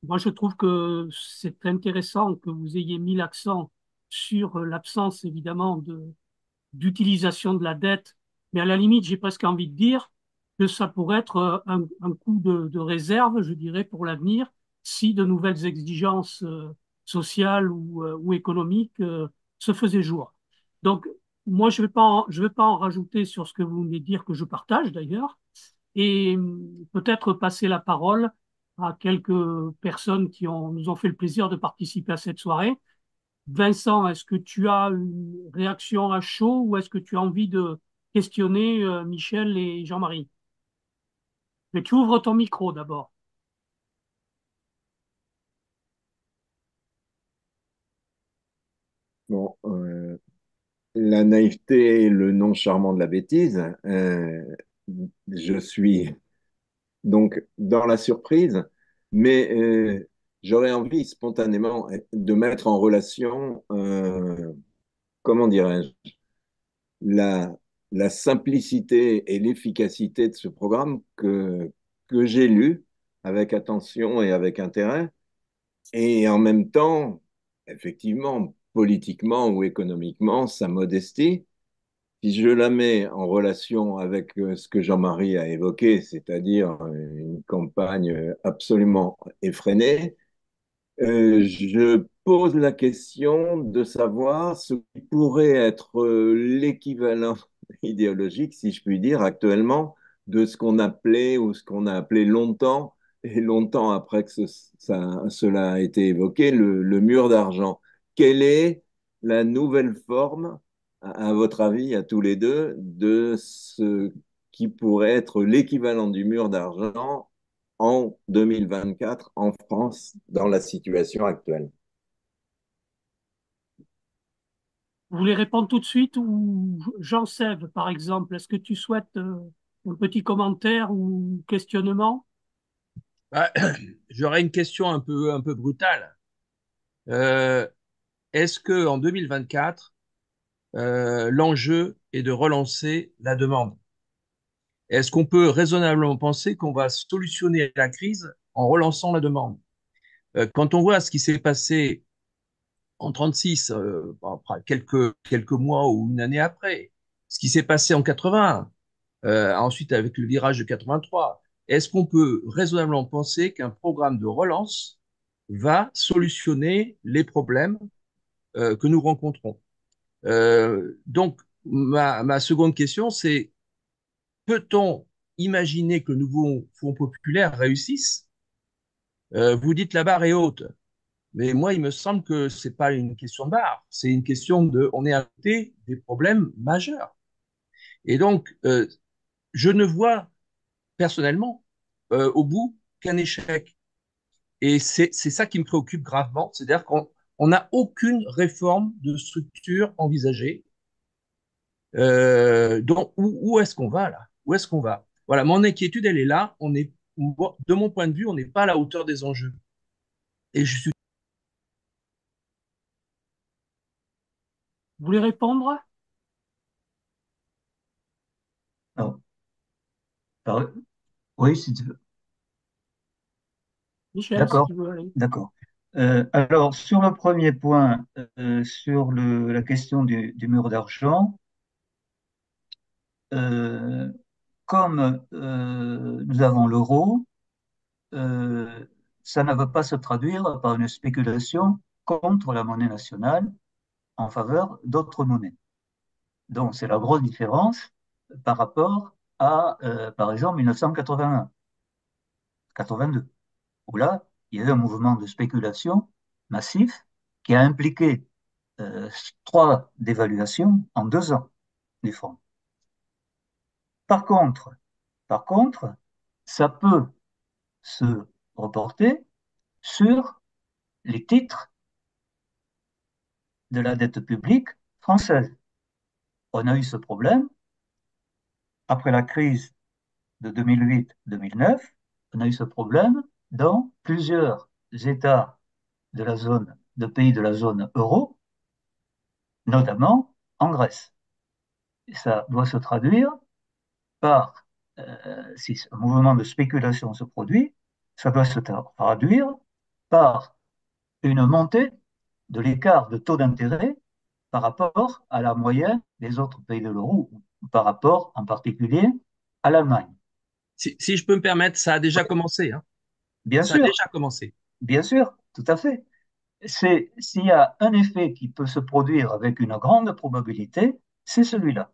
Moi, je trouve que c'est intéressant que vous ayez mis l'accent sur l'absence, évidemment, d'utilisation de la dette. Mais à la limite, j'ai presque envie de dire que ça pourrait être un coup de réserve, je dirais, pour l'avenir, si de nouvelles exigences sociales ou économiques se faisaient jour. Donc, moi, je vais pas en rajouter sur ce que vous venez de dire, que je partage d'ailleurs, et peut-être passer la parole à quelques personnes nous ont fait le plaisir de participer à cette soirée. Vincent, est-ce que tu as une réaction à chaud ou est-ce que tu as envie de questionner Michel et Jean-Marie? Mais tu ouvres ton micro d'abord. Bon, la naïveté est le nom charmant de la bêtise. Je suis donc dans la surprise, mais j'aurais envie spontanément de mettre en relation, comment dirais-je, la, la simplicité et l'efficacité de ce programme que j'ai lu avec attention et avec intérêt, et en même temps, effectivement, politiquement ou économiquement, sa modestie. Si je la mets en relation avec ce que Jean-Marie a évoqué, c'est-à-dire une campagne absolument effrénée, je pose la question de savoir ce qui pourrait être l'équivalent idéologique, si je puis dire, actuellement, de ce qu'on appelait ou ce qu'on a appelé longtemps, et longtemps après que cela a été évoqué, le mur d'argent. Quelle est la nouvelle forme, à votre avis, à tous les deux, de ce qui pourrait être l'équivalent du mur d'argent en 2024 en France dans la situation actuelle? Vous voulez répondre tout de suite ou Jean-Sève, par exemple, est-ce que tu souhaites un petit commentaire ou questionnement? Bah, j'aurais une question un peu brutale. Euh, Est-ce que en 2024, l'enjeu est de relancer la demande? Est-ce qu'on peut raisonnablement penser qu'on va solutionner la crise en relançant la demande? Quand on voit ce qui s'est passé en 36, après quelques mois ou une année après, ce qui s'est passé en 80, ensuite avec le virage de 83, est-ce qu'on peut raisonnablement penser qu'un programme de relance va solutionner les problèmes que nous rencontrons? Donc, ma seconde question, c'est peut-on imaginer que le nouveau Fonds populaire réussisse? Vous dites la barre est haute, mais moi, il me semble que c'est pas une question de barre, c'est une question on est à côté des problèmes majeurs. Et donc, je ne vois personnellement au bout qu'un échec. Et c'est ça qui me préoccupe gravement, c'est-à-dire qu'on n'a aucune réforme de structure envisagée. Donc, où est-ce qu'on va là? Où est-ce qu'on va? Voilà, mon inquiétude, elle est là. De mon point de vue, on n'est pas à la hauteur des enjeux. Et je suis Vous voulez répondre? Alors, par- oui, si tu veux. Michel, si D'accord, tu veux aller. d'accord. Alors, sur le premier point, sur la question du mur d'argent, euh, comme nous avons l'euro, euh, ça ne va pas se traduire par une spéculation contre la monnaie nationale en faveur d'autres monnaies. Donc, c'est la grosse différence par rapport à, par exemple, 1981, 82, où là, il y a eu un mouvement de spéculation massif qui a impliqué euh, 3 dévaluations en 2 ans du franc. Par contre, par contre, ça peut se reporter sur les titres de la dette publique française. On a eu ce problème après la crise de 2008-2009. On a eu ce problème dans plusieurs États de la zone, de pays de la zone euro, notamment en Grèce. Et ça doit se traduire par, si un mouvement de spéculation se produit, ça doit se traduire par une montée de l'écart de taux d'intérêt par rapport à la moyenne des autres pays de l'euro, ou par rapport en particulier à l'Allemagne. Si je peux me permettre, ça a déjà commencé, hein. Bien Ça a sûr, déjà commencé. bien sûr, tout à fait. C'est s'il y a un effet qui peut se produire avec une grande probabilité, c'est celui-là.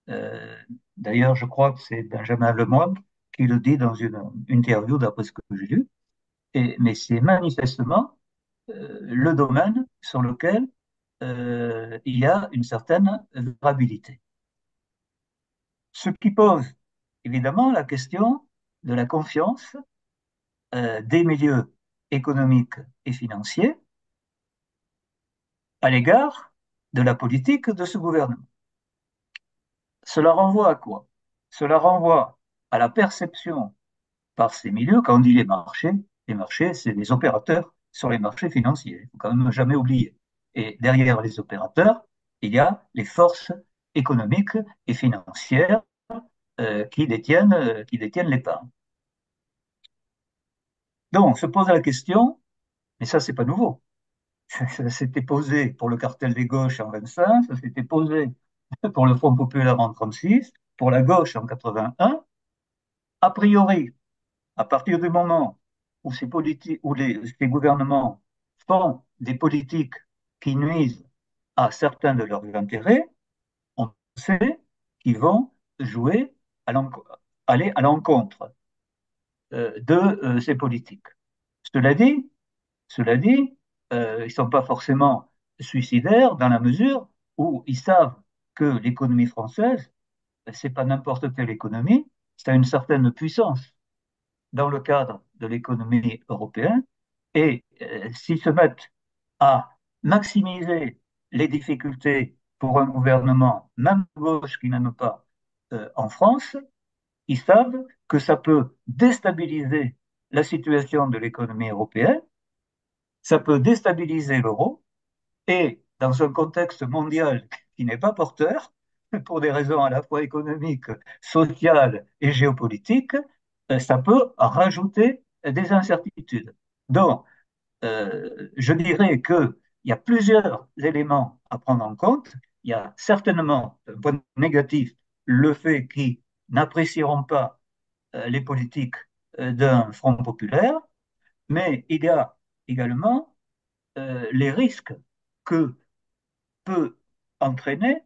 Euh, D'ailleurs, je crois que c'est Benjamin Lemoine qui le dit dans une interview, d'après ce que j'ai lu. Mais c'est manifestement le domaine sur lequel il y a une certaine vulnérabilité. Ce qui pose évidemment la question de la confiance des milieux économiques et financiers à l'égard de la politique de ce gouvernement. Cela renvoie à quoi? Cela renvoie à la perception par ces milieux, quand on dit les marchés, c'est les opérateurs sur les marchés financiers. Il ne faut quand même jamais oublier. Et derrière les opérateurs, il y a les forces économiques et financières qui détiennent l'épargne. Donc, on se pose la question, mais ça, c'est pas nouveau. Ça s'était posé pour le cartel des gauches en 25, ça s'était posé pour le Front populaire en 36, pour la gauche en 81. A priori, à partir du moment où ces gouvernements font des politiques qui nuisent à certains de leurs intérêts, on sait qu'ils vont jouer à aller à l'encontre de ces politiques. Cela dit, cela dit, ils ne sont pas forcément suicidaires dans la mesure où ils savent que l'économie française, c'est pas n'importe quelle économie, ça a une certaine puissance dans le cadre de l'économie européenne. Et s'ils se mettent à maximiser les difficultés pour un gouvernement, même de gauche qui n'aime pas en France, ils savent que ça peut déstabiliser la situation de l'économie européenne, ça peut déstabiliser l'euro, et dans un contexte mondial qui n'est pas porteur, pour des raisons à la fois économiques, sociales et géopolitiques, ça peut rajouter des incertitudes. Donc, je dirais qu'il y a plusieurs éléments à prendre en compte. Il y a certainement, d'un point de vue négatif, le fait qu'ils n'apprécieront pas les politiques d'un front populaire, mais il y a également les risques que peut entraîner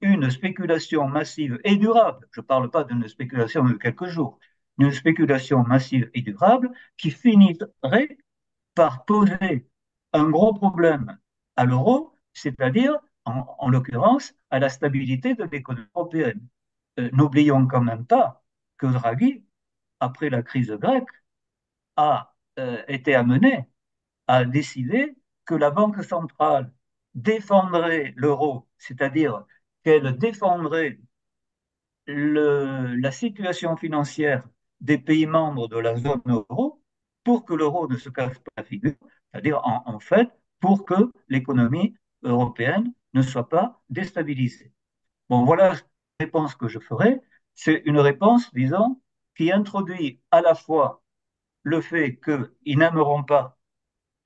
une spéculation massive et durable. Je ne parle pas d'une spéculation de quelques jours, une spéculation massive et durable qui finirait par poser un gros problème à l'euro, c'est-à-dire, en l'occurrence, à la stabilité de l'économie européenne. N'oublions quand même pas que Draghi, après la crise grecque, a été amené à décider que la Banque centrale défendrait l'euro, c'est-à-dire qu'elle défendrait la situation financière des pays membres de la zone euro pour que l'euro ne se casse pas la figure, c'est-à-dire en fait pour que l'économie européenne ne soit pas déstabilisée. Bon, voilà la réponse que je ferai. C'est une réponse, disons, qui introduit à la fois le fait qu'ils n'aimeront pas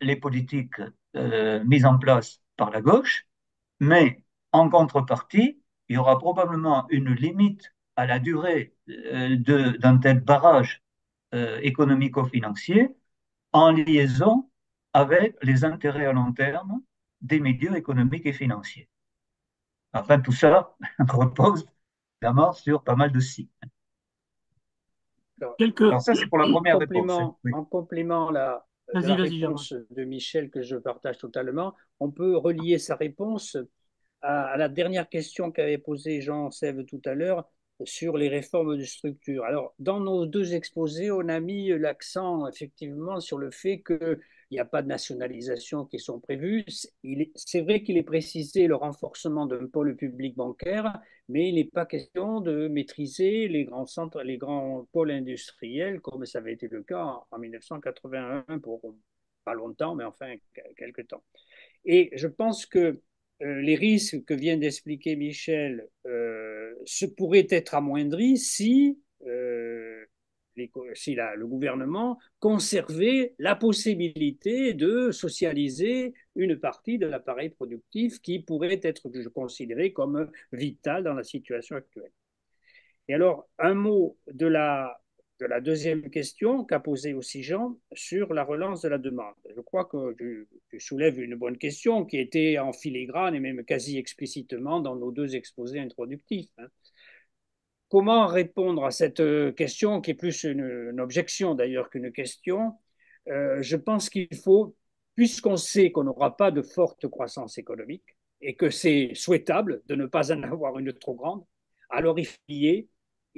les politiques mises en place par la gauche, mais en contrepartie, il y aura probablement une limite à la durée d'un tel barrage économico-financier en liaison avec les intérêts à long terme des milieux économiques et financiers. Enfin, tout ça repose évidemment sur pas mal de signes. Alors, Quelques... Alors ça, c'est pour la première réponse, hein. Oui. en complément de Vas-y, la vas-y, Germain. réponse de Michel que je partage totalement, on peut relier sa réponse à la dernière question qu'avait posée Jean Sève tout à l'heure sur les réformes de structure. Alors, dans nos deux exposés, on a mis l'accent effectivement sur le fait qu'il n'y a pas de nationalisation qui sont prévues. C'est vrai qu'il est précisé le renforcement d'un pôle public bancaire, mais il n'est pas question de maîtriser les grands centres, les grands pôles industriels, comme ça avait été le cas en 1981 pour pas longtemps, mais enfin quelques temps. Et je pense que les risques que vient d'expliquer Michel se pourraient être amoindris si, le gouvernement conservait la possibilité de socialiser une partie de l'appareil productif qui pourrait être considéré comme vital dans la situation actuelle. Et alors, un mot de la deuxième question qu'a posée aussi Jean sur la relance de la demande. Je crois que tu soulèves une bonne question qui était en filigrane et même quasi explicitement dans nos deux exposés introductifs. Hein. Comment répondre à cette question qui est plus une objection d'ailleurs qu'une question? Je pense qu'il faut, puisqu'on sait qu'on n'aura pas de forte croissance économique et que c'est souhaitable de ne pas en avoir une trop grande, alors il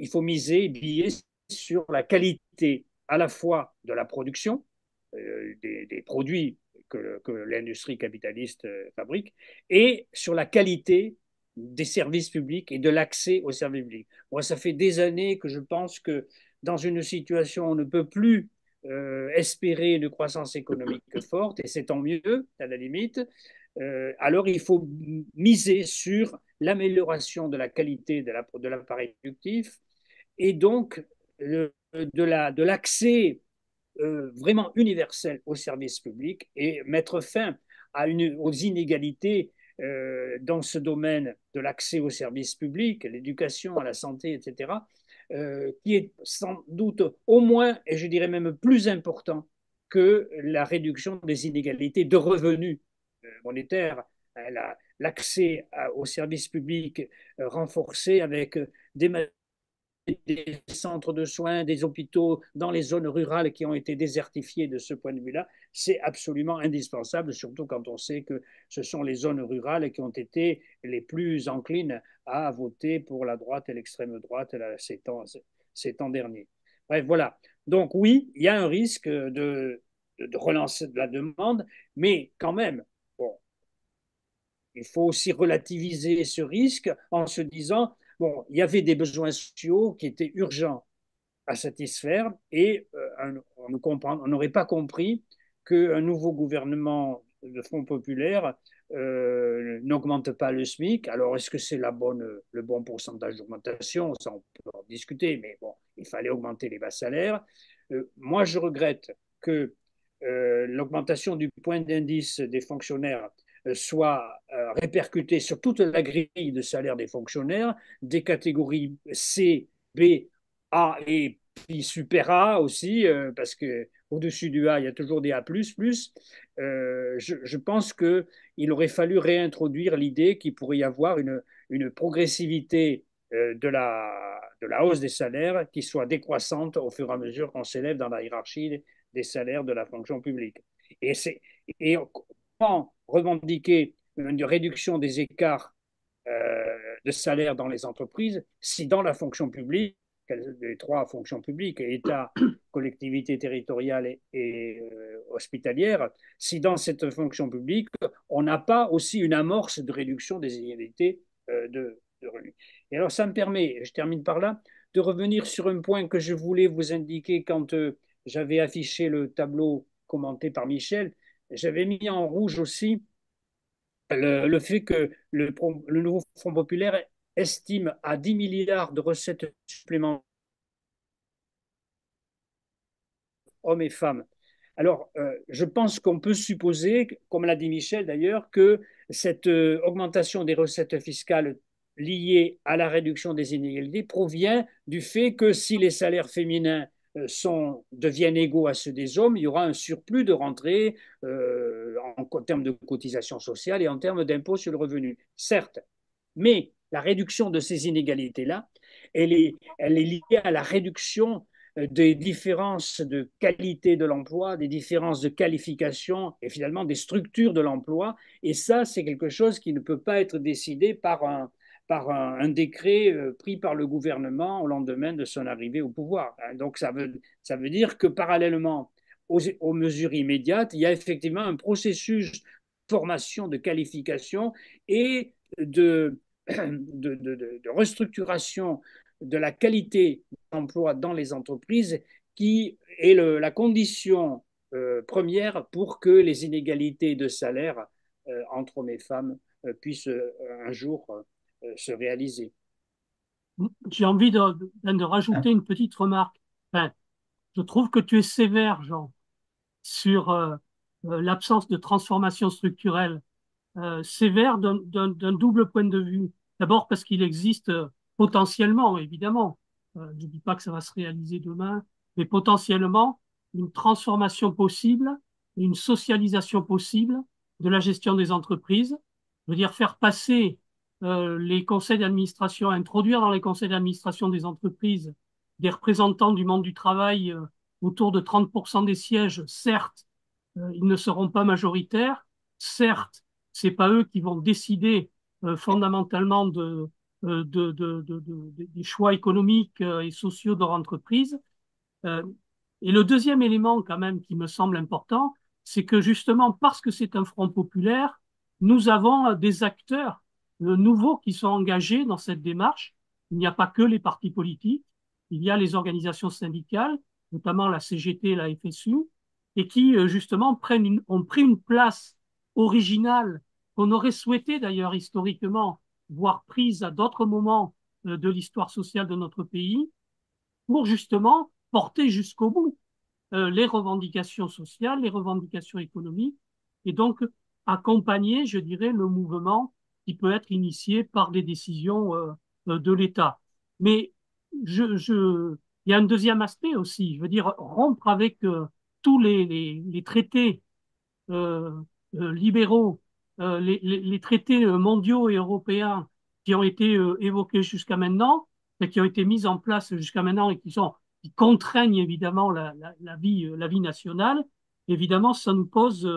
faut miser, biller sur la qualité à la fois de la production, des produits que l'industrie capitaliste fabrique, et sur la qualité des services publics et de l'accès aux services publics. Moi, ça fait des années que je pense que dans une situation où on ne peut plus espérer une croissance économique forte, et c'est tant mieux, à la limite, alors il faut miser sur l'amélioration de la qualité de l'appareil productif et donc de l'accès vraiment universel aux services publics et mettre fin aux inégalités dans ce domaine de l'accès aux services publics, l'éducation, à la santé, etc., qui est sans doute au moins, et je dirais même plus important que la réduction des inégalités de revenus monétaires, l'accès aux services publics renforcé avec des centres de soins, des hôpitaux dans les zones rurales qui ont été désertifiées de ce point de vue-là, c'est absolument indispensable, surtout quand on sait que ce sont les zones rurales qui ont été les plus enclines à voter pour la droite et l'extrême droite ces temps derniers. Bref, voilà. Donc oui, il y a un risque de relancer de la demande, mais quand même, bon, il faut aussi relativiser ce risque en se disant, bon, il y avait des besoins sociaux qui étaient urgents à satisfaire et on n'aurait pas compris qu'un nouveau gouvernement de Front populaire n'augmente pas le SMIC. Alors, est-ce que c'est le bon pourcentage d'augmentation? Ça, on peut en discuter, mais bon, il fallait augmenter les bas salaires. Moi, je regrette que l'augmentation du point d'indice des fonctionnaires soit répercutée sur toute la grille de salaire des fonctionnaires, des catégories C, B, A et puis super A aussi, parce que au-dessus du A, il y a toujours des A++. Je pense qu'il aurait fallu réintroduire l'idée qu'il pourrait y avoir une progressivité de la hausse des salaires qui soit décroissante au fur et à mesure qu'on s'élève dans la hiérarchie des salaires de la fonction publique. Et, et comment revendiquer une réduction des écarts de salaire dans les entreprises si dans la fonction publique, les trois fonctions publiques, État, collectivité territoriale et hospitalière, si dans cette fonction publique, on n'a pas aussi une amorce de réduction des inégalités de revenus. Et alors, ça me permet, je termine par là, de revenir sur un point que je voulais vous indiquer quand j'avais affiché le tableau commenté par Michel. J'avais mis en rouge aussi le fait que le nouveau Front populaire estime à 10 milliards de recettes supplémentaires hommes et femmes. Alors, je pense qu'on peut supposer, comme l'a dit Michel d'ailleurs, que cette augmentation des recettes fiscales liées à la réduction des inégalités provient du fait que si les salaires féminins deviennent égaux à ceux des hommes, il y aura un surplus de rentrée en termes de cotisation sociale et en termes d'impôt sur le revenu. Certes, Mais la réduction de ces inégalités-là, elle est liée à la réduction des différences de qualité de l'emploi, des différences de qualification et finalement des structures de l'emploi. Et ça, c'est quelque chose qui ne peut pas être décidé par un décret pris par le gouvernement au lendemain de son arrivée au pouvoir. Donc ça veut dire que parallèlement aux mesures immédiates, il y a effectivement un processus de formation, de qualification et de restructuration de la qualité d'emploi dans les entreprises qui est la condition première pour que les inégalités de salaire entre hommes et femmes puissent un jour se réaliser. J'ai envie de rajouter une petite remarque. Enfin, je trouve que tu es sévère, Jean, sur l'absence de transformation structurelle. Sévère d'un double point de vue. D'abord parce qu'il existe potentiellement, évidemment, je ne dis pas que ça va se réaliser demain, mais potentiellement une transformation possible, une socialisation possible de la gestion des entreprises. Je veux dire, faire passer les conseils d'administration, introduire dans les conseils d'administration des entreprises des représentants du monde du travail autour de 30% des sièges. Certes, ils ne seront pas majoritaires. Certes, c'est pas eux qui vont décider fondamentalement des choix économiques et sociaux de leur entreprise. Euh, et le deuxième élément quand même qui me semble important, c'est que justement parce que c'est un front populaire, nous avons des acteurs nouveaux qui sont engagés dans cette démarche. Il n'y a pas que les partis politiques, il y a les organisations syndicales, notamment la CGT et la FSU, et qui justement ont pris une place originale qu'on aurait souhaité d'ailleurs historiquement voir prise à d'autres moments de l'histoire sociale de notre pays pour justement porter jusqu'au bout les revendications sociales, les revendications économiques, et donc accompagner, je dirais, le mouvement qui peut être initié par des décisions de l'État. Mais il y a un deuxième aspect aussi, je veux dire, rompre avec tous les traités euh, libéraux, les traités mondiaux et européens qui ont été évoqués jusqu'à maintenant, et qui ont été mis en place jusqu'à maintenant et qui contraignent évidemment la vie nationale, évidemment, ça nous pose,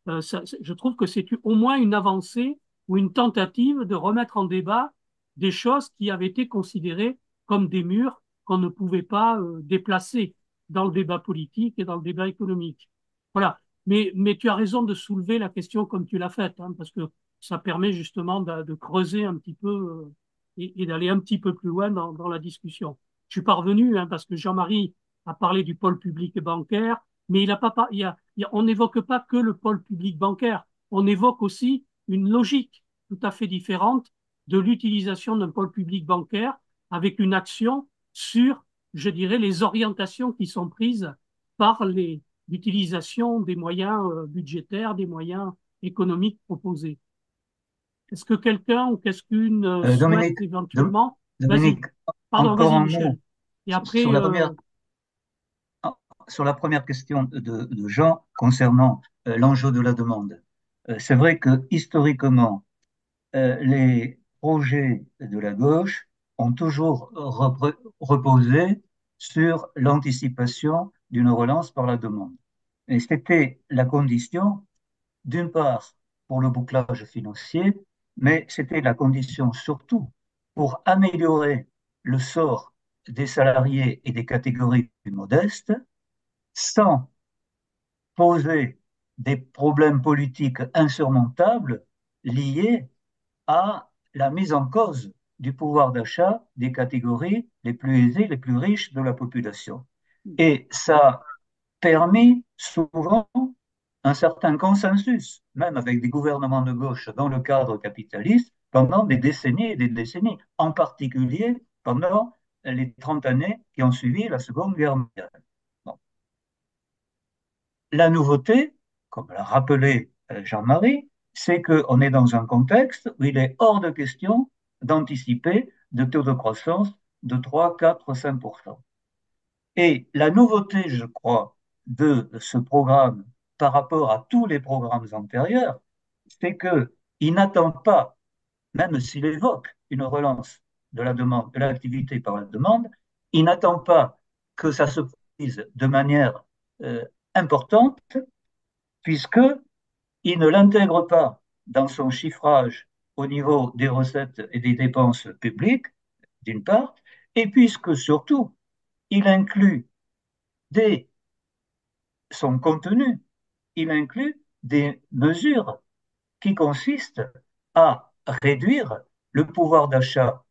je trouve que c'est au moins une avancée ou une tentative de remettre en débat des choses qui avaient été considérées comme des murs qu'on ne pouvait pas déplacer dans le débat politique et dans le débat économique. Voilà. Mais tu as raison de soulever la question comme tu l'as faite, hein, parce que ça permet justement de creuser un petit peu et d'aller un petit peu plus loin dans la discussion. Je suis parvenu, hein, parce que Jean-Marie a parlé du pôle public et bancaire, mais il a pas, on n'évoque pas que le pôle public bancaire, on évoque aussi une logique tout à fait différente de l'utilisation d'un pôle public bancaire avec une action sur, je dirais, les orientations qui sont prises par l'utilisation des moyens budgétaires, des moyens économiques proposés. Est-ce que quelqu'un ou qu'est-ce qu'une souhaite Dominique, éventuellement? Vas-y, Dominique, pardon, encore vas-y un mot Michel. Et après, sur sur la première question de Jean concernant l'enjeu de la demande. C'est vrai que historiquement, les projets de la gauche ont toujours reposé sur l'anticipation d'une relance par la demande. Et c'était la condition, d'une part, pour le bouclage financier, mais c'était la condition surtout pour améliorer le sort des salariés et des catégories plus modestes sans poser des problèmes politiques insurmontables liés à la mise en cause du pouvoir d'achat des catégories les plus aisées, les plus riches de la population. Et ça a permis souvent un certain consensus, même avec des gouvernements de gauche dans le cadre capitaliste, pendant des décennies et des décennies, en particulier pendant les 30 années qui ont suivi la Seconde Guerre mondiale. Bon. La nouveauté, comme l'a rappelé Jean-Marie, c'est qu'on est dans un contexte où il est hors de question d'anticiper de taux de croissance de 3, 4, 5%. Et la nouveauté, je crois, de ce programme par rapport à tous les programmes antérieurs, c'est qu'il n'attend pas même s'il évoque une relance de la demande, de l'activité par la demande, il n'attend pas que ça se produise de manière euh, importante, puisqu'il ne l'intègre pas dans son chiffrage au niveau des recettes et des dépenses publiques, d'une part, et puisque surtout, il inclut dès son contenu, il inclut des mesures qui consistent à réduire le pouvoir d'achat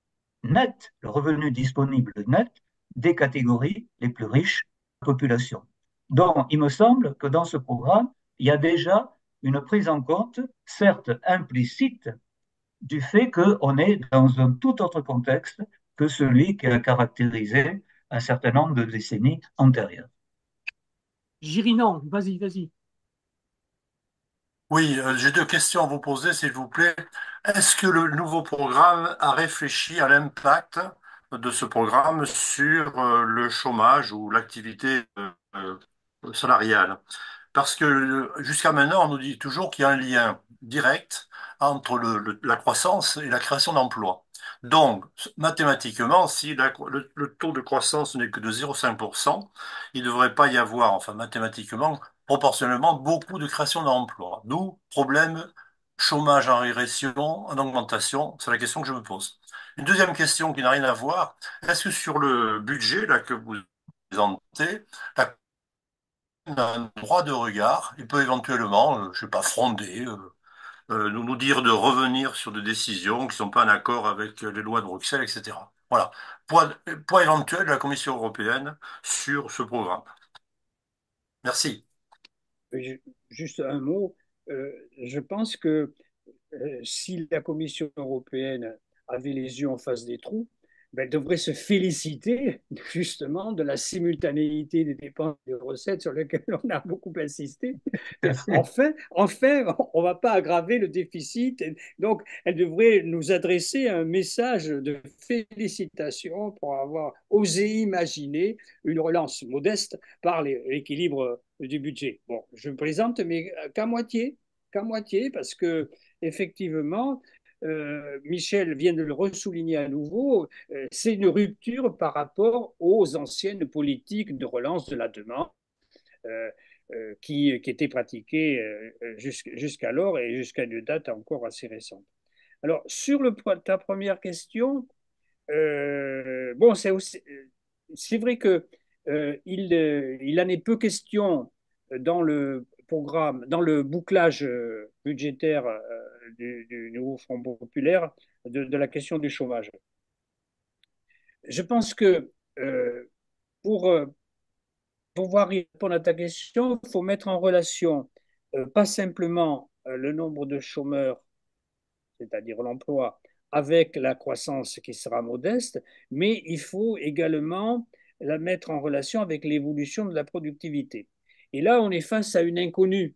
net, le revenu disponible net des catégories les plus riches de la population. Donc, il me semble que dans ce programme, il y a déjà une prise en compte, certes implicite, du fait qu'on est dans un tout autre contexte que celui qui a caractérisé un certain nombre de décennies antérieures. Girinon, vas-y, vas-y. Oui, j'ai deux questions à vous poser, s'il vous plaît. Est-ce que le nouveau programme a réfléchi à l'impact de ce programme sur le chômage ou l'activité salariale? Parce que jusqu'à maintenant, on nous dit toujours qu'il y a un lien direct entre la croissance et la création d'emplois. Donc, mathématiquement, si le taux de croissance n'est que de 0,5%, il ne devrait pas y avoir, enfin mathématiquement, proportionnellement, beaucoup de création d'emplois. D'où problème chômage en régression, en augmentation. C'est la question que je me pose. Une deuxième question qui n'a rien à voir, est-ce que sur le budget là, que vous présentez, la un droit de regard. Il peut éventuellement, je sais pas, fronder, nous dire de revenir sur des décisions qui ne sont pas en accord avec les lois de Bruxelles, etc. Voilà. Point éventuel de la Commission européenne sur ce programme. Merci. Juste un mot. Je pense que si la Commission européenne avait les yeux en face des trous, ben, elle devrait se féliciter justement de la simultanéité des dépenses et des recettes sur lesquelles on a beaucoup insisté. Enfin, on ne va pas aggraver le déficit. Donc, elle devrait nous adresser un message de félicitations pour avoir osé imaginer une relance modeste par l'équilibre du budget. Bon, je me présente, mais qu'à moitié, parce que effectivement, Michel vient de le ressouligner à nouveau, c'est une rupture par rapport aux anciennes politiques de relance de la demande euh, qui étaient pratiquées jusqu'alors et jusqu'à une date encore assez récente. Alors, sur ta première question, bon, c'est vrai que il en est peu question dans le programme, dans le bouclage budgétaire du nouveau Front populaire de la question du chômage. Je pense que pour pouvoir répondre à ta question, il faut mettre en relation pas simplement le nombre de chômeurs, c'est-à-dire l'emploi, avec la croissance qui sera modeste, mais il faut également la mettre en relation avec l'évolution de la productivité. Et là, on est face à une inconnue,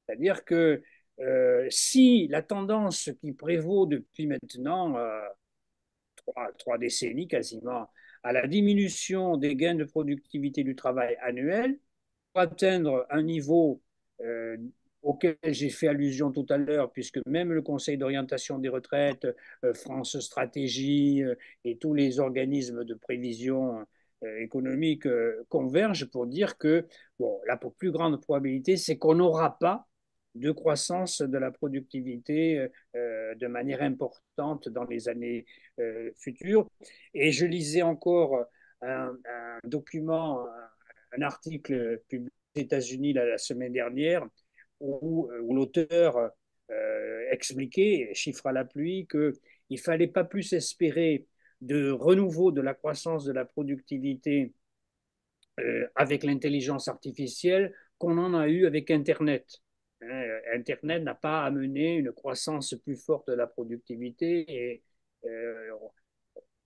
c'est-à-dire que si la tendance qui prévaut depuis maintenant trois décennies quasiment à la diminution des gains de productivité du travail annuel, pour atteindre un niveau euh, auquel j'ai fait allusion tout à l'heure, puisque même le Conseil d'orientation des retraites, France Stratégie et tous les organismes de prévision économique convergent pour dire que bon, la plus grande probabilité, c'est qu'on n'aura pas de croissance de la productivité de manière importante dans les années futures. Et je lisais encore un document, un article publié aux États-Unis la semaine dernière où l'auteur expliquait, chiffre à la pluie, qu'il ne fallait pas plus espérer de renouveau de la croissance de la productivité avec l'intelligence artificielle qu'on en a eu avec Internet. Internet n'a pas amené une croissance plus forte de la productivité et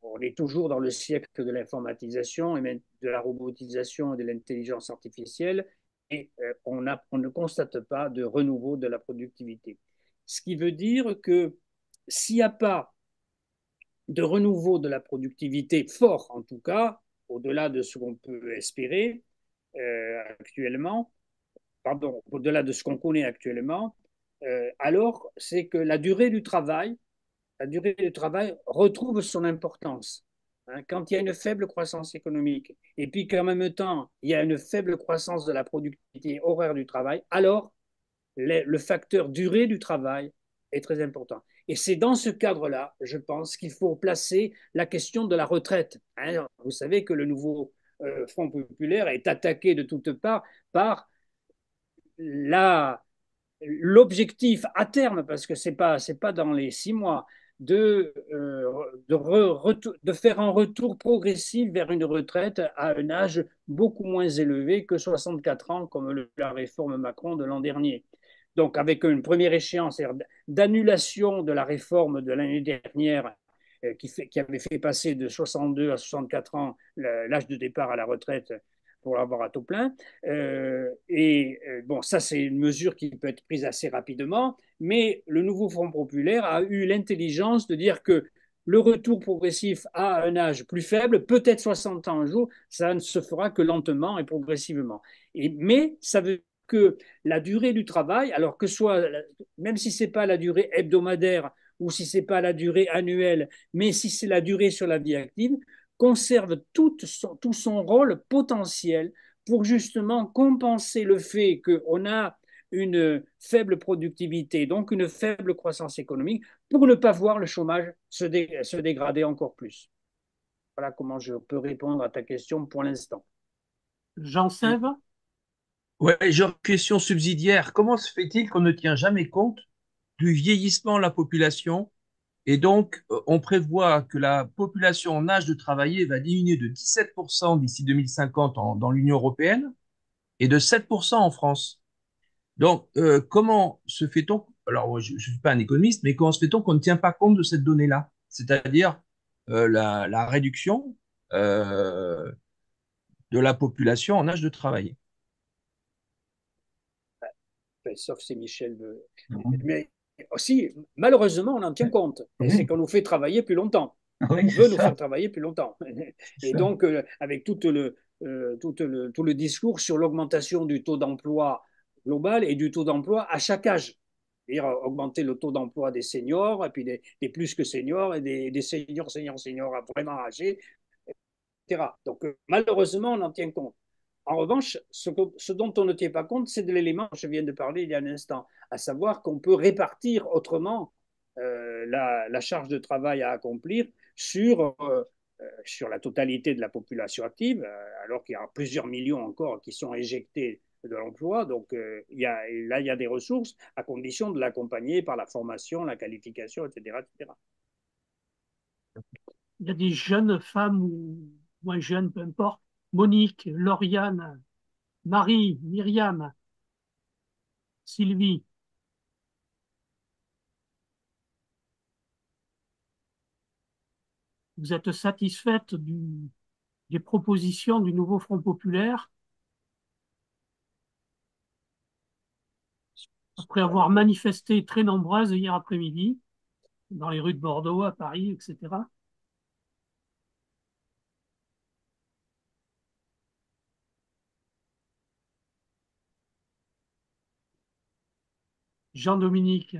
on est toujours dans le siècle de l'informatisation et même de la robotisation et de l'intelligence artificielle et on ne constate pas de renouveau de la productivité. Ce qui veut dire que s'il n'y a pas de renouveau de la productivité fort, en tout cas, au-delà de ce qu'on peut espérer actuellement, pardon, au-delà de ce qu'on connaît actuellement, alors c'est que la durée du travail la durée du travail retrouve son importance. Hein, quand il y a une faible croissance économique et puis qu'en même temps, il y a une faible croissance de la productivité horaire du travail, alors le facteur durée du travail est très important. Et c'est dans ce cadre-là, je pense, qu'il faut placer la question de la retraite. Hein, vous savez que le nouveau Front populaire est attaqué de toutes parts par la, l'objectif à terme, parce que c'est pas dans les 6 mois, de faire un retour progressif vers une retraite à un âge beaucoup moins élevé que 64 ans, comme la réforme Macron de l'an dernier. Donc, avec une première échéance d'annulation de la réforme de l'année dernière qui avait fait passer de 62 à 64 ans l'âge de départ à la retraite pour l'avoir à taux plein. Bon, ça, c'est une mesure qui peut être prise assez rapidement, mais le nouveau Front populaire a eu l'intelligence de dire que le retour progressif à un âge plus faible, peut-être 60 ans un jour, ça ne se fera que lentement et progressivement. Mais ça veut que la durée du travail, alors que soit, même si ce n'est pas la durée hebdomadaire ou si ce n'est pas la durée annuelle, mais si c'est la durée sur la vie active, conserve tout son rôle potentiel pour justement compenser le fait qu'on a une faible productivité, donc une faible croissance économique, pour ne pas voir le chômage se dégrader encore plus. Voilà comment je peux répondre à ta question pour l'instant. Jean Sève, Ouais, genre question subsidiaire. Comment se fait-il qu'on ne tient jamais compte du vieillissement de la population et donc on prévoit que la population en âge de travailler va diminuer de 17% d'ici 2050 dans l'Union européenne et de 7% en France. Donc, comment se fait-on, alors je ne suis pas un économiste, mais comment se fait-on qu'on ne tient pas compte de cette donnée-là, c'est-à-dire la réduction euh, de la population en âge de travailler? Enfin, sauf si Michel veut. Non. Mais aussi, malheureusement, on en tient compte. Et c'est Oui, qu'on nous fait travailler plus longtemps. oui, On c'est veut nous ça, faire travailler plus longtemps. c'est Et ça. donc, avec tout le discours sur l'augmentation du taux d'emploi global et du taux d'emploi à chaque âge. C'est-à-dire augmenter le taux d'emploi des seniors, et puis des plus que seniors, et des seniors, seniors, seniors vraiment âgés, etc. Donc, malheureusement, on en tient compte. En revanche, ce dont on ne tient pas compte, c'est de l'élément que je viens de parler il y a un instant, à savoir qu'on peut répartir autrement la charge de travail à accomplir sur la totalité de la population active, alors qu'il y a plusieurs millions encore qui sont éjectés de l'emploi. Donc là, il y a des ressources à condition de l'accompagner par la formation, la qualification, etc., etc. il y a des jeunes femmes ou moins jeunes, peu importe, Monique, Lauriane, Marie, Myriam, Sylvie, vous êtes satisfaite des propositions du nouveau Front populaire après avoir manifesté très nombreuses hier après-midi dans les rues de Bordeaux, à Paris, etc. Jean-Dominique,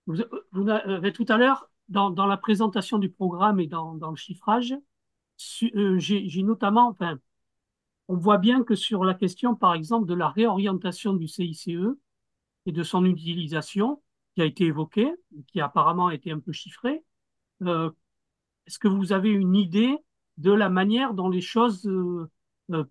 vous, vous avez tout à l'heure, dans la présentation du programme et dans le chiffrage, j'ai notamment, enfin, on voit bien que sur la question, par exemple, de la réorientation du CICE et de son utilisation, qui a été évoquée, qui apparemment a été un peu chiffrée, euh, est-ce que vous avez une idée de la manière dont les choses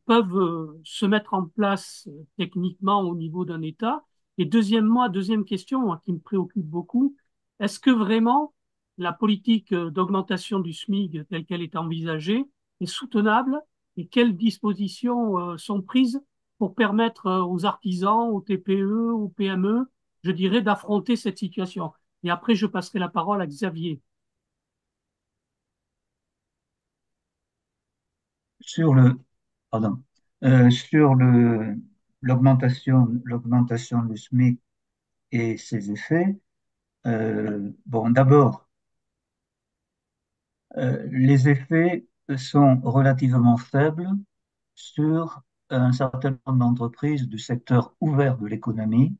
peuvent se mettre en place techniquement au niveau d'un État? Et deuxième question, moi, qui me préoccupe beaucoup, est-ce que vraiment la politique d'augmentation du SMIC telle qu'elle est envisagée est soutenable et quelles dispositions sont prises pour permettre aux artisans, aux TPE, aux PME, je dirais, d'affronter cette situation? Et après, je passerai la parole à Xavier. Sur le, pardon, sur l'augmentation du SMIC et ses effets, bon, d'abord, les effets sont relativement faibles sur un certain nombre d'entreprises du secteur ouvert de l'économie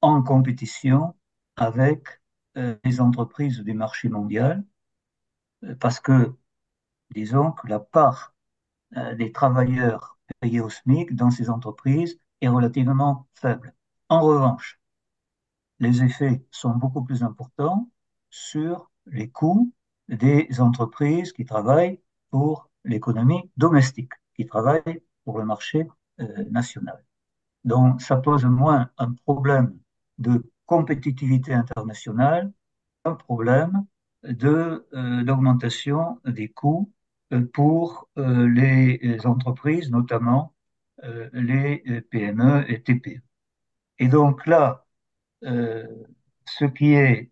en compétition avec les entreprises du marché mondial, parce que disons que la part des travailleurs payés au SMIC dans ces entreprises est relativement faible. En revanche, les effets sont beaucoup plus importants sur les coûts des entreprises qui travaillent pour l'économie domestique, qui travaillent pour le marché national. Donc, ça pose moins un problème de compétitivité internationale, un problème d'augmentation des coûts pour les entreprises, notamment les PME et TPE. Et donc là, euh, ce qui est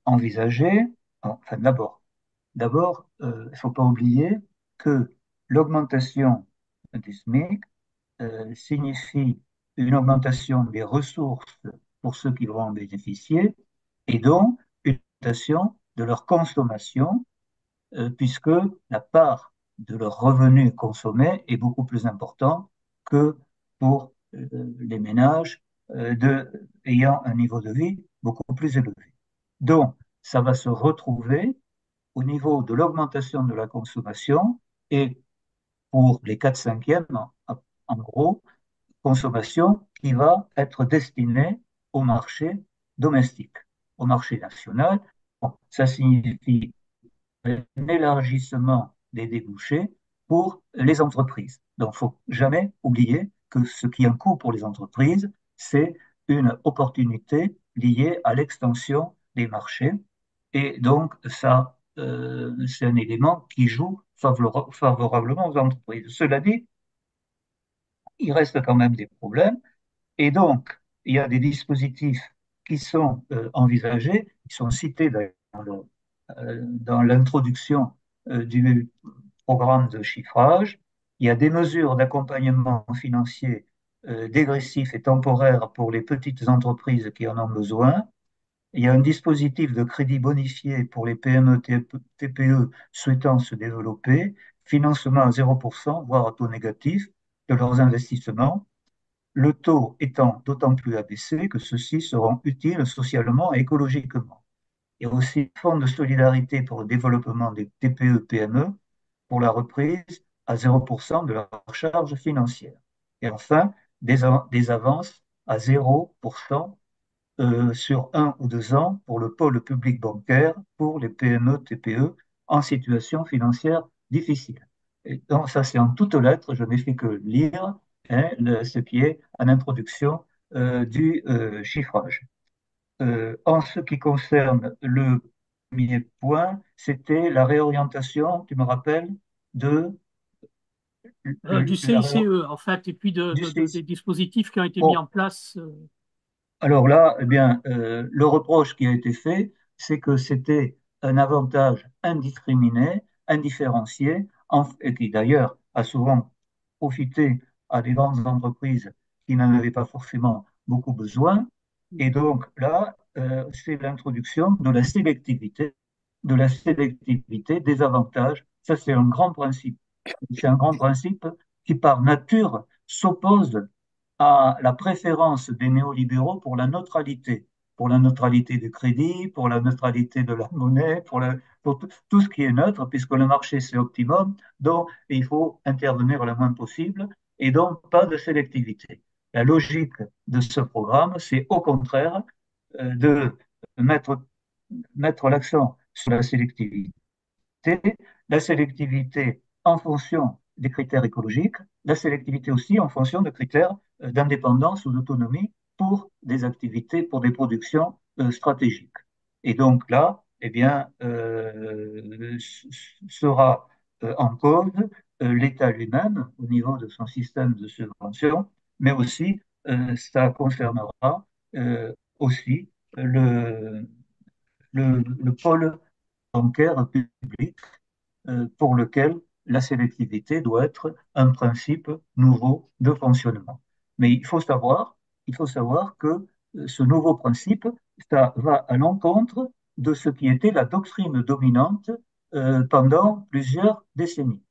envisagé, enfin d'abord, il ne faut pas oublier que l'augmentation du SMIC signifie une augmentation des ressources pour ceux qui vont en bénéficier et donc une augmentation de leur consommation puisque la part de leurs revenus consommés est beaucoup plus importante que pour les ménages ayant un niveau de vie beaucoup plus élevé. Donc, ça va se retrouver au niveau de l'augmentation de la consommation et pour les 4 cinquièmes, en gros, consommation qui va être destinée au marché domestique, au marché national. Bon, ça signifie un élargissement des débouchés pour les entreprises. Donc, il ne faut jamais oublier que ce qui est un coût pour les entreprises, c'est une opportunité liée à l'extension des marchés. Et donc, ça, c'est un élément qui joue favorablement aux entreprises. Cela dit, il reste quand même des problèmes. Et donc, il y a des dispositifs qui sont envisagés, qui sont cités dans l'introduction du programme de chiffrage. Il y a des mesures d'accompagnement financier dégressif et temporaire pour les petites entreprises qui en ont besoin. Il y a un dispositif de crédit bonifié pour les PME, TPE souhaitant se développer, financement à 0%, voire à taux négatif de leurs investissements, le taux étant d'autant plus abaissé que ceux-ci seront utiles socialement et écologiquement. Il y a aussi un fonds de solidarité pour le développement des TPE-PME pour la reprise à 0% de leurs charges financières. Et enfin, des avances à 0% sur 1 ou 2 ans pour le pôle public bancaire pour les PME-TPE en situation financière difficile. Et donc ça, c'est en toutes lettres, je n'ai fait que lire hein, ce qui est en introduction du chiffrage. En ce qui concerne le premier point, c'était la réorientation, tu me rappelles, de Du la, CICE, en fait, et puis du des CIC. dispositifs qui ont été mis Bon, en place. alors là, eh bien, le reproche qui a été fait, c'est que c'était un avantage indiscriminé, indifférencié, et qui d'ailleurs a souvent profité à des grandes entreprises qui n'en avaient pas forcément beaucoup besoin. Et donc là, c'est l'introduction de la sélectivité des avantages. Ça, c'est un grand principe. C'est un grand principe qui, par nature, s'oppose à la préférence des néolibéraux pour la neutralité du crédit, pour la neutralité de la monnaie, pour tout ce qui est neutre, puisque le marché c'est optimum, donc il faut intervenir le moins possible et donc pas de sélectivité. La logique de ce programme, c'est au contraire de mettre, mettre l'accent sur la sélectivité en fonction des critères écologiques, la sélectivité aussi en fonction de critères d'indépendance ou d'autonomie pour des activités, pour des productions stratégiques. Et donc là, eh bien, sera en cause l'État lui-même au niveau de son système de subvention, mais aussi ça concernera aussi le, le pôle bancaire public pour lequel la sélectivité doit être un principe nouveau de fonctionnement. Mais il faut savoir que ce nouveau principe, ça va à l'encontre de ce qui était la doctrine dominante pendant plusieurs décennies.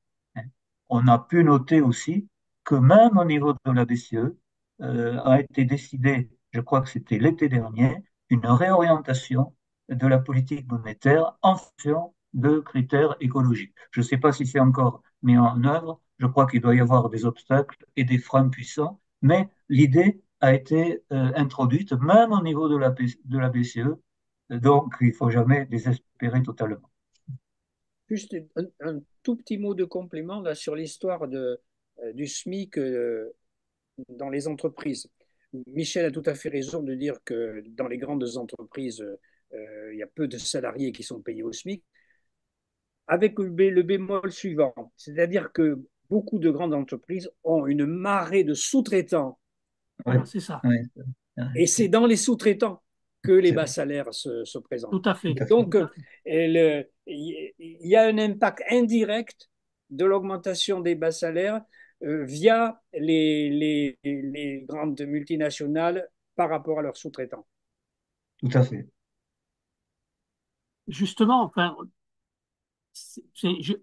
On a pu noter aussi que même au niveau de la BCE, a été décidé, je crois que c'était l'été dernier, une réorientation de la politique monétaire en fonction de critères écologiques. Je ne sais pas si c'est encore mis en œuvre, je crois qu'il doit y avoir des obstacles et des freins puissants, mais l'idée a été introduite même au niveau de la BCE, donc il ne faut jamais désespérer totalement. Juste un tout petit mot de complément là, sur l'histoire du SMIC dans les entreprises. Michel a tout à fait raison de dire que dans les grandes entreprises, il y a peu de salariés qui sont payés au SMIC, avec le bémol suivant, c'est-à-dire que beaucoup de grandes entreprises ont une marée de sous-traitants, Oui, Voilà, c'est ça. oui, et c'est dans les sous-traitants que les c'est bas vrai, salaires se présentent. Tout à tout fait. à fait. Donc, Tout à fait. il y a un impact indirect de l'augmentation des bas salaires via les grandes multinationales par rapport à leurs sous-traitants. Tout à fait. Justement, enfin,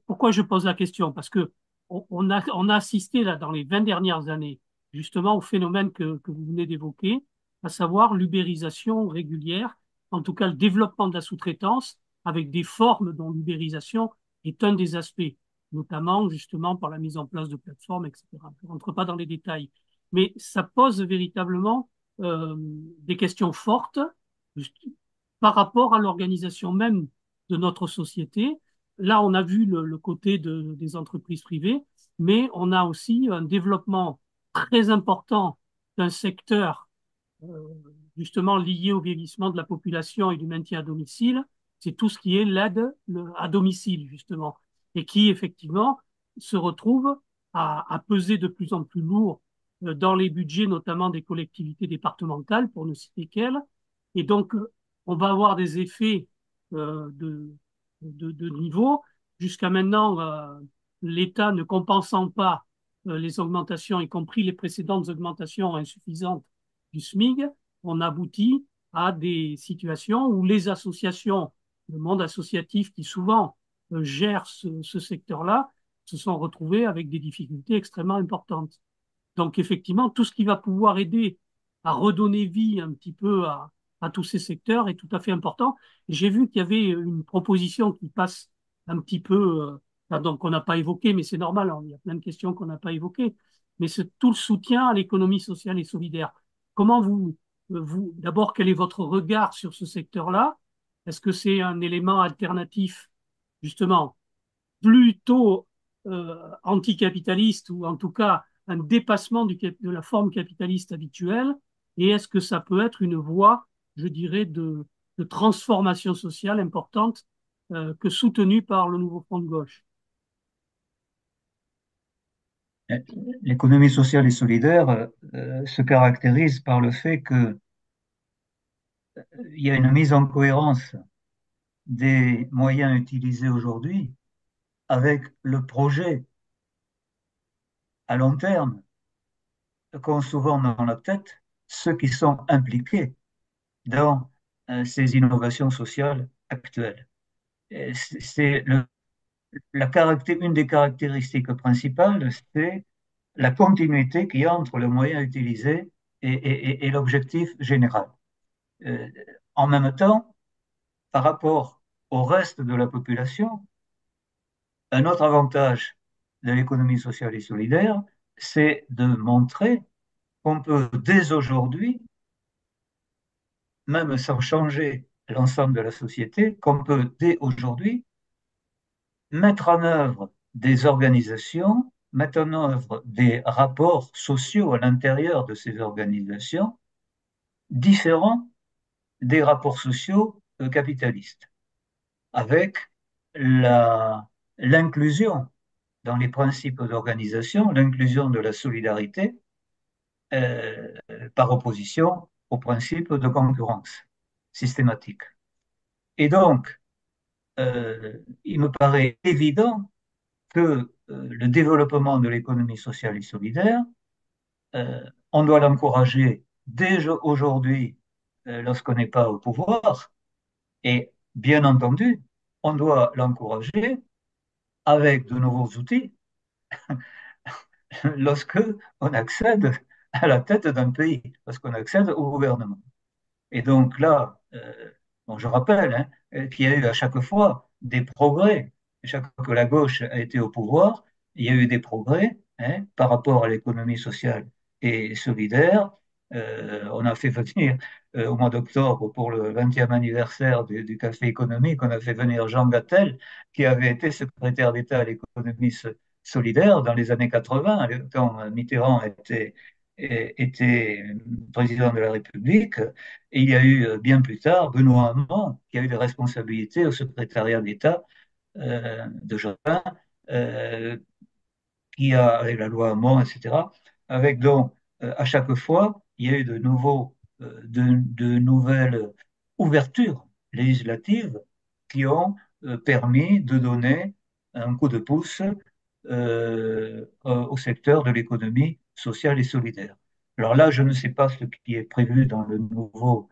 pourquoi je pose la question? Parce que on a assisté là dans les 20 dernières années justement au phénomène que vous venez d'évoquer, à savoir l'ubérisation régulière, en tout cas le développement de la sous-traitance avec des formes dont l'ubérisation est un des aspects, notamment justement par la mise en place de plateformes, etc. Je ne rentre pas dans les détails, mais ça pose véritablement des questions fortes juste par rapport à l'organisation même de notre société. Là, on a vu le côté des entreprises privées, mais on a aussi un développement très important d'un secteur euh, justement lié au vieillissement de la population et du maintien à domicile. C'est tout ce qui est l'aide à domicile, justement, et qui, effectivement, se retrouve à peser de plus en plus lourd dans les budgets, notamment des collectivités départementales, pour ne citer qu'elles. Et donc, on va avoir des effets de niveau. Jusqu'à maintenant, l'État ne compensant pas les augmentations, y compris les précédentes augmentations insuffisantes du SMIG, on aboutit à des situations où les associations, le monde associatif qui souvent gère ce secteur-là, se sont retrouvés avec des difficultés extrêmement importantes. Donc effectivement, tout ce qui va pouvoir aider à redonner vie un petit peu à tous ces secteurs est tout à fait important. J'ai vu qu'il y avait une proposition qui passe un petit peu, donc qu'on n'a pas évoqué, mais c'est normal, hein, il y a plein de questions qu'on n'a pas évoquées, mais c'est tout le soutien à l'économie sociale et solidaire. Comment d'abord, quel est votre regard sur ce secteur-là? Est-ce que c'est un élément alternatif, justement, plutôt anticapitaliste ou en tout cas un dépassement de la forme capitaliste habituelle? Et est-ce que ça peut être une voie, je dirais, de transformation sociale importante que soutenue par le nouveau front de gauche? L'économie sociale et solidaire se caractérise par le fait qu'il y a une mise en cohérence des moyens utilisés aujourd'hui avec le projet à long terme qu'ont souvent dans la tête ceux qui sont impliqués dans ces innovations sociales actuelles. C'est une des caractéristiques principales, c'est la continuité qu'il y a entre le moyen utilisé et l'objectif général. Euh, En même temps, par rapport au reste de la population, un autre avantage de l'économie sociale et solidaire, c'est de montrer qu'on peut dès aujourd'hui, même sans changer l'ensemble de la société, qu'on peut dès aujourd'hui mettre en œuvre des organisations, mettre en œuvre des rapports sociaux à l'intérieur de ces organisations différents des rapports sociaux capitalistes, avec l'inclusion dans les principes d'organisation, l'inclusion de la solidarité euh, par opposition au principe de concurrence systématique. Et donc, il me paraît évident que le développement de l'économie sociale et solidaire, on doit l'encourager dès aujourd'hui lorsqu'on n'est pas au pouvoir. Et bien entendu, on doit l'encourager avec de nouveaux outils lorsque on accède à la tête d'un pays, lorsqu'on accède au gouvernement. Et donc là, bon, je rappelle qu'il y a eu à chaque fois des progrès. Chaque fois que la gauche a été au pouvoir, il y a eu des progrès par rapport à l'économie sociale et solidaire. On a fait venir au mois d'octobre pour le 20e anniversaire du Café économique, on a fait venir Jean Gattel, qui avait été secrétaire d'État à l'économie solidaire dans les années 80, quand Mitterrand était président de la République. Et il y a eu bien plus tard Benoît Hamon, qui a eu des responsabilités au secrétariat d'État de Jospin, euh, qui a, avec la loi Hamon, etc., avec donc, à chaque fois, il y a eu de nouvelles ouvertures législatives qui ont permis de donner un coup de pouce au secteur de l'économie sociale et solidaire. Alors là, je ne sais pas ce qui est prévu dans le nouveau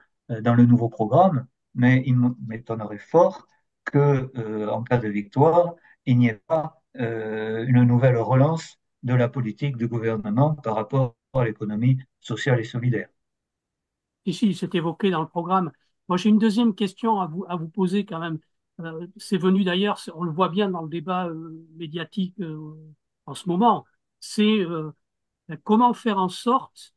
programme, mais il m'étonnerait fort que, en cas de victoire, il n'y ait pas une nouvelle relance de la politique du gouvernement par rapport à l'économie sociale et solidaire. Ici, c'est évoqué dans le programme. Moi, j'ai une deuxième question à vous poser quand même. C'est venu d'ailleurs, on le voit bien dans le débat médiatique en ce moment. C'est comment faire en sorte,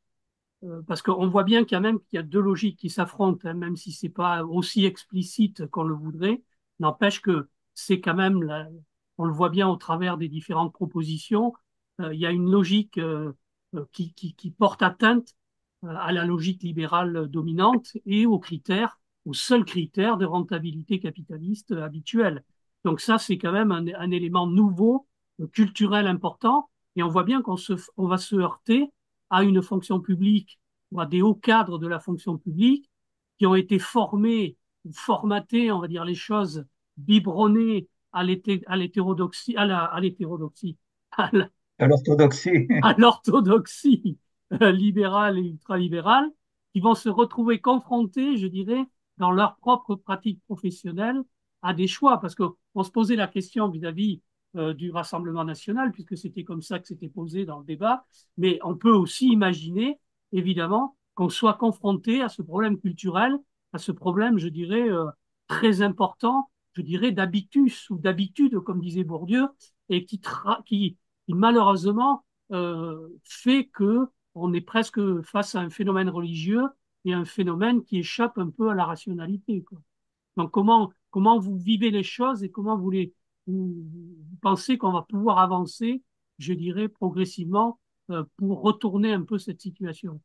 parce qu'on voit bien quand même qu'il y a deux logiques qui s'affrontent, hein, même si c'est pas aussi explicite qu'on le voudrait. N'empêche que c'est quand même, on le voit bien au travers des différentes propositions, il y a une logique qui porte atteinte à la logique libérale dominante et aux critères, aux seuls critères de rentabilité capitaliste habituelle. Donc ça, c'est quand même un élément nouveau, culturel important, et on voit bien on va se heurter à une fonction publique ou à des hauts cadres de la fonction publique qui ont été formés, formatés, on va dire les choses, biberonnés à l'hétérodoxie, à À l'orthodoxie. à l'orthodoxie libérale et ultralibérale, qui vont se retrouver confrontés, je dirais, dans leur propre pratique professionnelle, à des choix. Parce qu'on se posait la question vis-à-vis du Rassemblement national, puisque c'était comme ça que c'était posé dans le débat, mais on peut aussi imaginer, évidemment, qu'on soit confronté à ce problème culturel, à ce problème, je dirais, très important, je dirais, d'habitus ou d'habitude, comme disait Bourdieu, et qui malheureusement fait que on est presque face à un phénomène religieux et un phénomène qui échappe un peu à la rationalité, quoi. Donc comment vous vivez les choses et comment vous pensez qu'on va pouvoir avancer, je dirais, progressivement pour retourner un peu cette situation?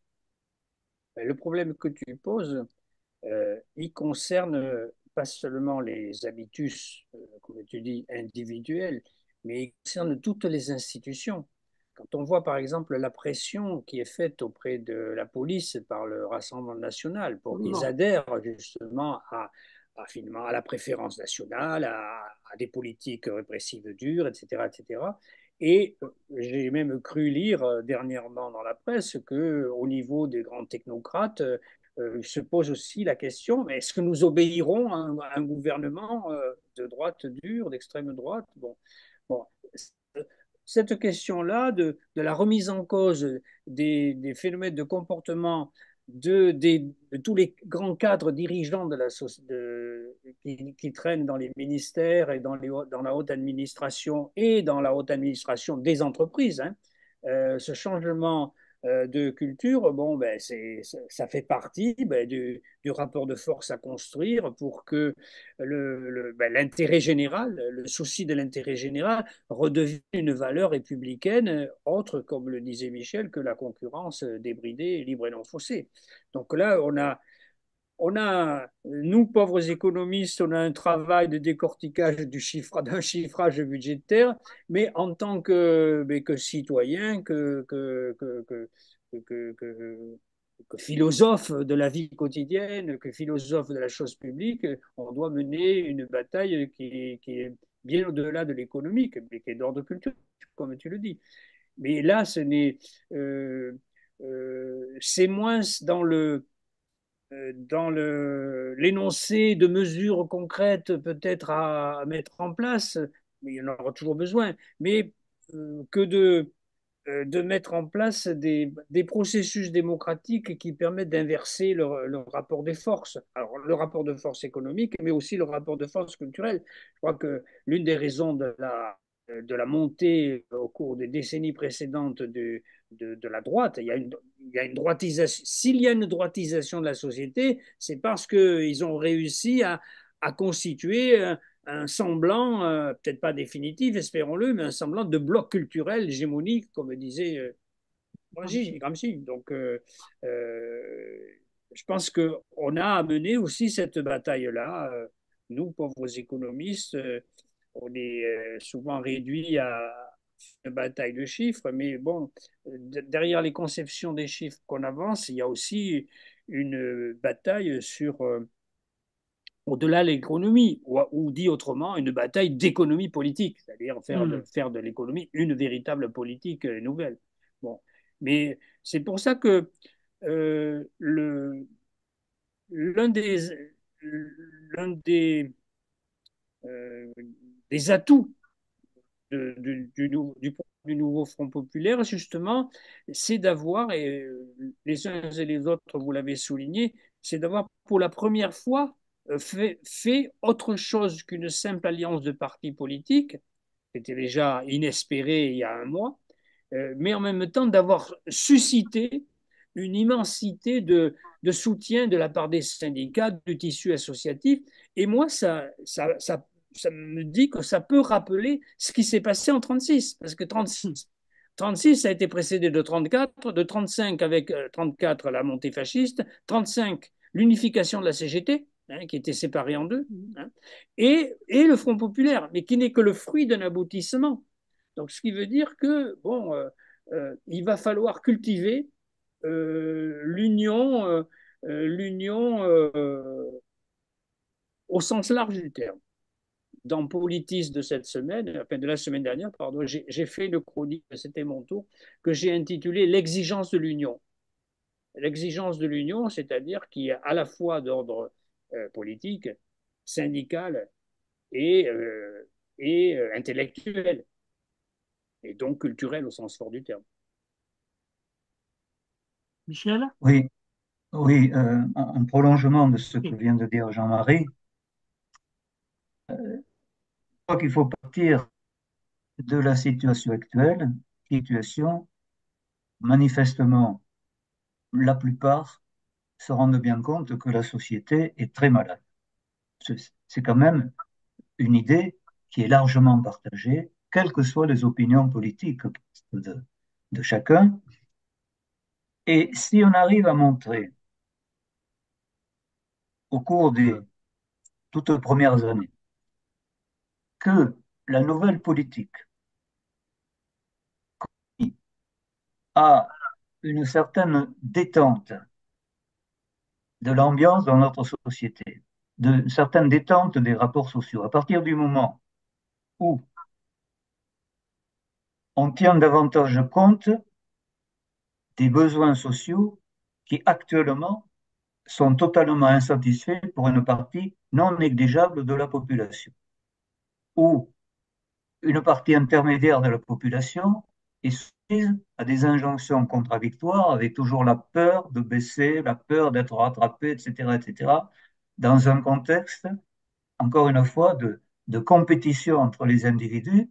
Le problème que tu poses, il concerne pas seulement les habitus, comme tu dis, individuels, mais il concerne toutes les institutions. Quand on voit par exemple la pression qui est faite auprès de la police par le Rassemblement national pour qu'ils Absolument. adhèrent justement finalement, à la préférence nationale, à des politiques répressives dures, etc., etc. Et j'ai même cru lire dernièrement dans la presse que au niveau des grands technocrates, se pose aussi la question, mais est-ce que nous obéirons à un gouvernement de droite dure, d'extrême droite? Bon, cette question-là de la remise en cause des phénomènes de comportement de tous les grands cadres dirigeants qui traînent dans les ministères et dans la haute administration et dans la haute administration des entreprises, hein, ce changement de culture, bon, ben, ça fait partie ben, du rapport de force à construire pour que ben, l'intérêt général, le souci de l'intérêt général redevienne une valeur républicaine autre, comme le disait Michel, que la concurrence débridée, libre et non faussée. Donc là, nous, pauvres économistes, on a un travail de décortiquage d'un chiffrage budgétaire, mais en tant que citoyen, que philosophe de la vie quotidienne, que philosophe de la chose publique, on doit mener une bataille qui est bien au-delà de l'économique, mais qui est d'ordre culturel, comme tu le dis. Mais là, euh, c'est moins dans dans l'énoncé de mesures concrètes peut-être à mettre en place, mais il y en aura toujours besoin, mais que de mettre en place des processus démocratiques qui permettent d'inverser le rapport des forces. Alors, le rapport de force économique, mais aussi le rapport de force culturelle. Je crois que l'une des raisons de la montée au cours des décennies précédentes de la droite, il y a une droitisation. S'il y a une droitisation de la société, c'est parce qu'ils ont réussi à constituer un semblant, peut-être pas définitif, espérons-le, mais un semblant de bloc culturel hégémonique, comme disait Gramsci. Donc, je pense qu'on a à mener aussi cette bataille-là. Nous, pauvres économistes, on est souvent réduits à une bataille de chiffres, mais bon, derrière les conceptions des chiffres qu'on avance, il y a aussi une bataille sur au-delà de l'économie, ou dit autrement, une bataille d'économie politique, c'est-à-dire Hmm. faire de l'économie une véritable politique nouvelle. Bon. Mais c'est pour ça que euh, le, l'un des, l'un euh, des atouts du nouveau Front populaire, justement, c'est d'avoir, et les uns et les autres, vous l'avez souligné, c'est d'avoir pour la première fois fait autre chose qu'une simple alliance de partis politiques, c'était déjà inespéré il y a un mois, mais en même temps d'avoir suscité une immensité de soutien de la part des syndicats, du tissu associatif. Et moi, ça me dit que ça peut rappeler ce qui s'est passé en 36, parce que 36 a été précédé de 34, de 35 avec 34 la montée fasciste, 35 l'unification de la CGT, hein, qui était séparée en deux, hein, et le Front populaire, mais qui n'est que le fruit d'un aboutissement. Donc, ce qui veut dire que, bon, il va falloir cultiver l'union au sens large du terme. Dans Politis de cette semaine, enfin de la semaine dernière, pardon, j'ai fait une chronique, c'était mon tour, que j'ai intitulé L'exigence de l'union. L'exigence de l'union, c'est-à-dire qui est à la fois d'ordre politique, syndical et intellectuel, et donc culturel au sens fort du terme. Michel? Oui, oui, en prolongement de ce que Oui. vient de dire Jean-Marie, je crois qu'il faut partir de la situation actuelle, situation manifestement, la plupart se rendent bien compte que la société est très malade. C'est quand même une idée qui est largement partagée, quelles que soient les opinions politiques de chacun. Et si on arrive à montrer au cours des toutes premières années que la nouvelle politique a une certaine détente de l'ambiance dans notre société, de certaine détente des rapports sociaux, à partir du moment où on tient davantage compte des besoins sociaux qui actuellement sont totalement insatisfaits pour une partie non négligeable de la population, ou une partie intermédiaire de la population est soumise à des injonctions contradictoires avec toujours la peur de baisser, la peur d'être rattrapé, etc., etc., dans un contexte, encore une fois, de compétition entre les individus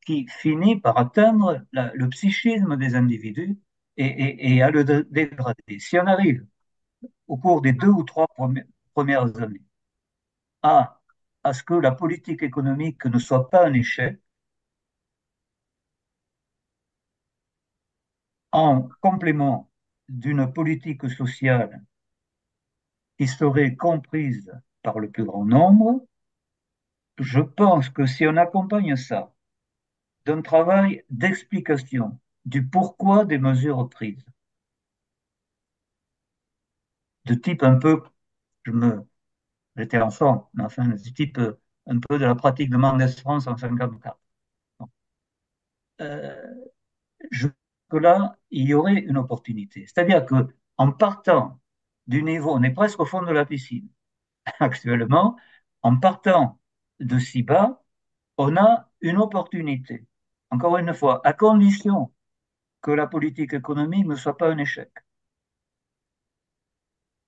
qui finit par atteindre le psychisme des individus et à le dégrader. Si on arrive au cours des 2 ou 3 premières années à, à ce que la politique économique ne soit pas un échec, en complément d'une politique sociale qui serait comprise par le plus grand nombre, je pense que si on accompagne ça d'un travail d'explication du pourquoi des mesures prises, de type un peu, je me, j'étais enfant, mais enfin, du type un peu de la pratique de Mendes France en 54. Euh, je que là, il y aurait une opportunité. C'est-à-dire que en partant du niveau, on est presque au fond de la piscine. Actuellement, en partant de si bas, on a une opportunité. Encore une fois, à condition que la politique économique ne soit pas un échec.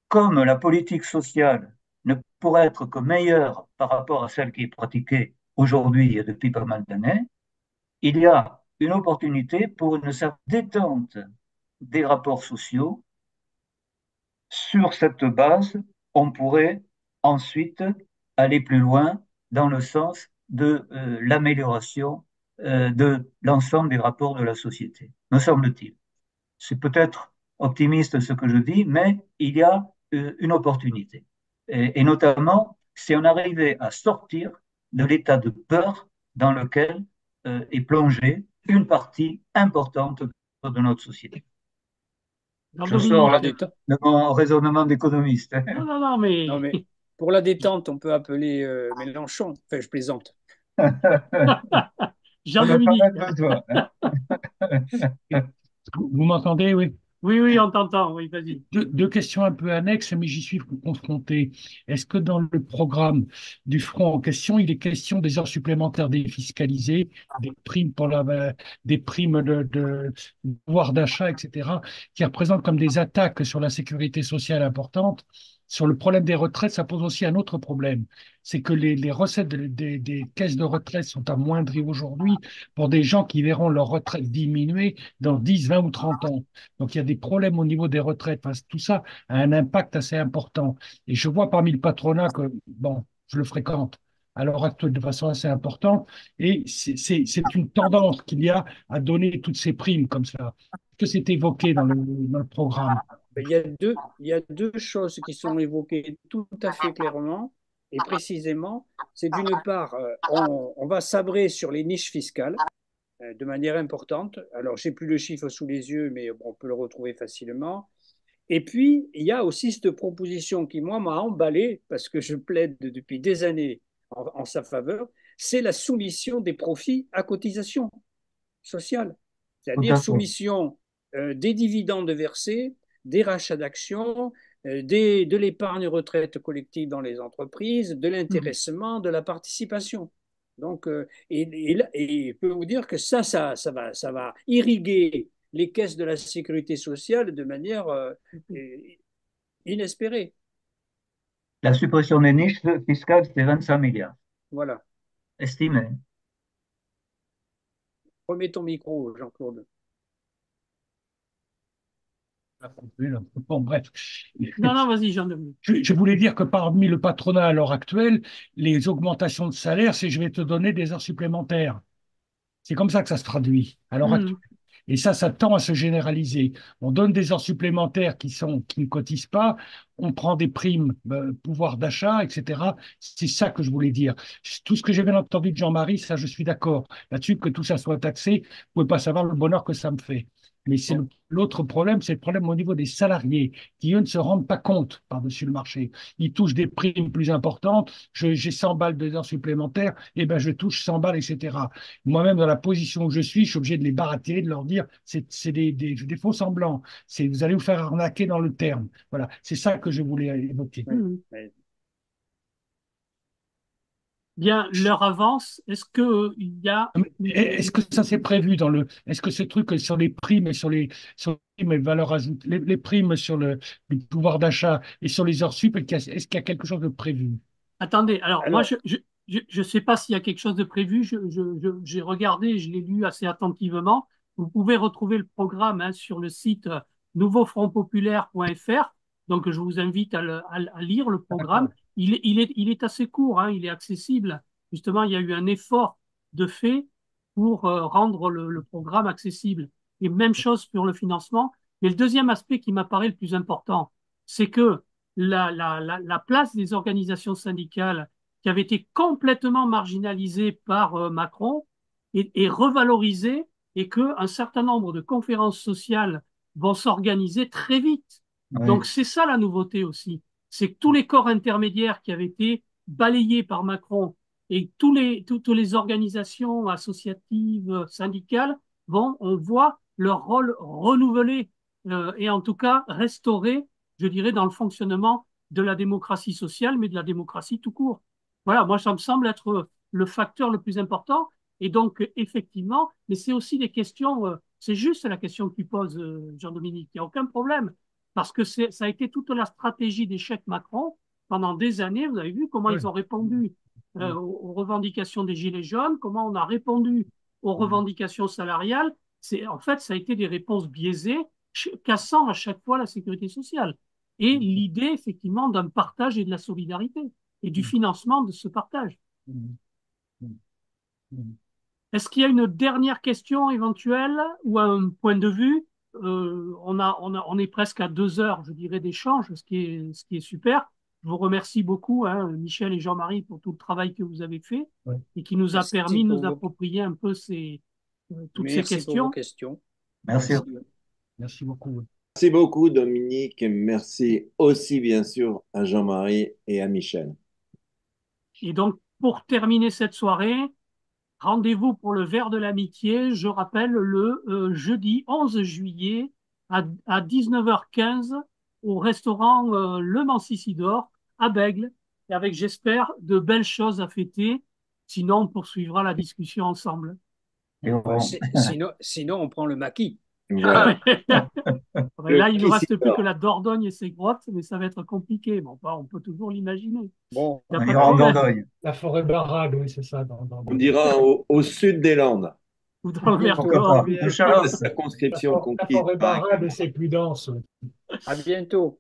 Comme la politique sociale ne pourrait être que meilleure par rapport à celle qui est pratiquée aujourd'hui et depuis pas mal d'années, il y a une opportunité pour une certaine détente des rapports sociaux. Sur cette base, on pourrait ensuite aller plus loin dans le sens de l'amélioration de l'ensemble des rapports de la société, me semble-t-il. C'est peut-être optimiste ce que je dis, mais il y a une opportunité. Et notamment, si on arrivait à sortir de l'état de peur dans lequel est plongée une partie importante de notre société. Je sors là Jean-Dominique. de mon raisonnement d'économiste. Non, non, non, Non, mais mais pour la détente, on peut appeler Mélenchon. Enfin, je plaisante. On n'a pas Jean-Dominique. même besoin. Vous m'entendez, oui. Oui, oui, on t'entend. Oui, vas-y. Deux questions un peu annexes, mais j'y suis confronté. Est-ce que dans le programme du front en question, il est question des heures supplémentaires défiscalisées, des primes des primes de pouvoir d'achat, etc., qui représentent comme des attaques sur la sécurité sociale importante? Sur le problème des retraites, ça pose aussi un autre problème. C'est que les recettes des caisses de retraite sont amoindries aujourd'hui pour des gens qui verront leur retraite diminuer dans 10, 20 ou 30 ans. Donc, il y a des problèmes au niveau des retraites. Enfin, tout ça a un impact assez important. Et je vois parmi le patronat que, bon, je le fréquente à l'heure actuelle de façon assez importante. Et c'est une tendance qu'il y a à donner toutes ces primes comme ça. Est-ce que c'est évoqué dans le programme? Il y a deux choses qui sont évoquées tout à fait clairement et précisément. C'est d'une part, on va sabrer sur les niches fiscales de manière importante. Alors, j'ai plus le chiffre sous les yeux, mais bon, on peut le retrouver facilement. Et puis, il y a aussi cette proposition qui, moi, m'a emballé parce que je plaide depuis des années en sa faveur, c'est la soumission des profits à cotisation sociale. Tout C'est-à-dire à fait. soumission des dividendes versés, des rachats d'actions, de l'épargne retraite collective dans les entreprises, de l'intéressement, de la participation. Donc, et je peux vous dire que ça va irriguer les caisses de la sécurité sociale de manière inespérée. La suppression des niches fiscales, c'est 25 milliards, Voilà. estimé. Remets ton micro, Jean-Claude. Bon, bref. Non, non, vas-y, Jean-Dominique. Je voulais dire que parmi le patronat à l'heure actuelle, les augmentations de salaire, c'est je vais te donner des heures supplémentaires. C'est comme ça que ça se traduit à l'heure actuelle. Et ça tend à se généraliser. On donne des heures supplémentaires qui ne cotisent pas, on prend des primes, pouvoir d'achat, etc. C'est ça que je voulais dire. Tout ce que j'ai bien entendu de Jean-Marie, ça, je suis d'accord. Là-dessus, que tout ça soit taxé, vous ne pouvez pas savoir le bonheur que ça me fait. Mais c'est l'autre problème, c'est le problème au niveau des salariés, qui, eux, ne se rendent pas compte par-dessus le marché. Ils touchent des primes plus importantes. J'ai 100 balles d'heures supplémentaires, et ben je touche 100 balles, etc. Moi-même, dans la position où je suis obligé de les barater, de leur dire, c'est des faux semblants. Vous allez vous faire arnaquer dans le terme. Voilà, c'est ça que je voulais évoquer. Oui. Bien, l'heure avance. Est-ce qu'il y a... Est-ce que ça s'est prévu est-ce que ce truc sur les primes et sur les primes et valeurs ajoutées, les primes sur le pouvoir d'achat et sur les heures sup, est-ce qu'il y a quelque chose de prévu? Attendez, alors moi, Alors, je sais pas s'il y a quelque chose de prévu. J'ai regardé, je l'ai lu assez attentivement. Vous pouvez retrouver le programme hein, sur le site nouveaufrontpopulaire.fr. Donc, je vous invite à lire le programme. Il est assez court, hein, il est accessible. Justement, il y a eu un effort de fait pour rendre le programme accessible. Et même chose pour le financement. Mais le deuxième aspect qui m'apparaît le plus important, c'est que la place des organisations syndicales qui avaient été complètement marginalisées par Macron est revalorisée et qu'un certain nombre de conférences sociales vont s'organiser très vite. Donc Oui. c'est ça la nouveauté aussi. C'est que tous les corps intermédiaires qui avaient été balayés par Macron et toutes les organisations associatives, syndicales on voit leur rôle renouvelé et en tout cas restauré. je dirais, dans le fonctionnement de la démocratie sociale, mais de la démocratie tout court. Voilà, moi, ça me semble être le facteur le plus important. Et donc, effectivement, mais c'est aussi des questions, c'est juste la question que tu poses, Jean-Dominique, il n'y a aucun problème. Parce que ça a été toute la stratégie d'échec Macron pendant des années. Vous avez vu comment Oui. ils ont répondu aux revendications des Gilets jaunes, comment on a répondu aux revendications salariales. En fait, ça a été des réponses biaisées, cassant à chaque fois la sécurité sociale. Et l'idée, effectivement, d'un partage et de la solidarité et du financement de ce partage. Est-ce qu'il y a une dernière question éventuelle ou un point de vue? On est presque à 2 heures, je dirais, d'échange, ce qui est super. Je vous remercie beaucoup, hein, Michel et Jean-Marie, pour tout le travail que vous avez fait Ouais. et qui nous a Merci permis de nous pour vos, approprier un peu toutes ces merci pour vos questions. questions. Merci. Merci beaucoup. Merci beaucoup, Dominique. Merci aussi, bien sûr, à Jean-Marie et à Michel. Et donc, pour terminer cette soirée, rendez-vous pour le verre de l'amitié, je rappelle, le jeudi 11 juillet à 19h15 au restaurant Le Mancisidor à Bègle, et avec, j'espère, de belles choses à fêter. Sinon, on poursuivra la discussion ensemble. Et on- Sinon, on prend le maquis. Voilà. Là, il ne nous reste plus Christophe. que la Dordogne et ses grottes, mais ça va être compliqué. Bon, bah, on peut toujours l'imaginer. Bon, Il n'y a on pas de ira en problème. Dordogne. La forêt barrade, oui, c'est ça. On dira au sud des Landes. Ou dans le bientôt. Pourquoi pas? Vercors. En La Charente. circonscription La conquise forêt par barade, c'est plus dense. À bientôt.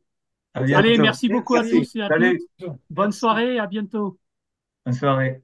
À Allez, bientôt. merci beaucoup à Merci. tous et à Salut. toutes. Bonne soirée, à bientôt. Bonne soirée.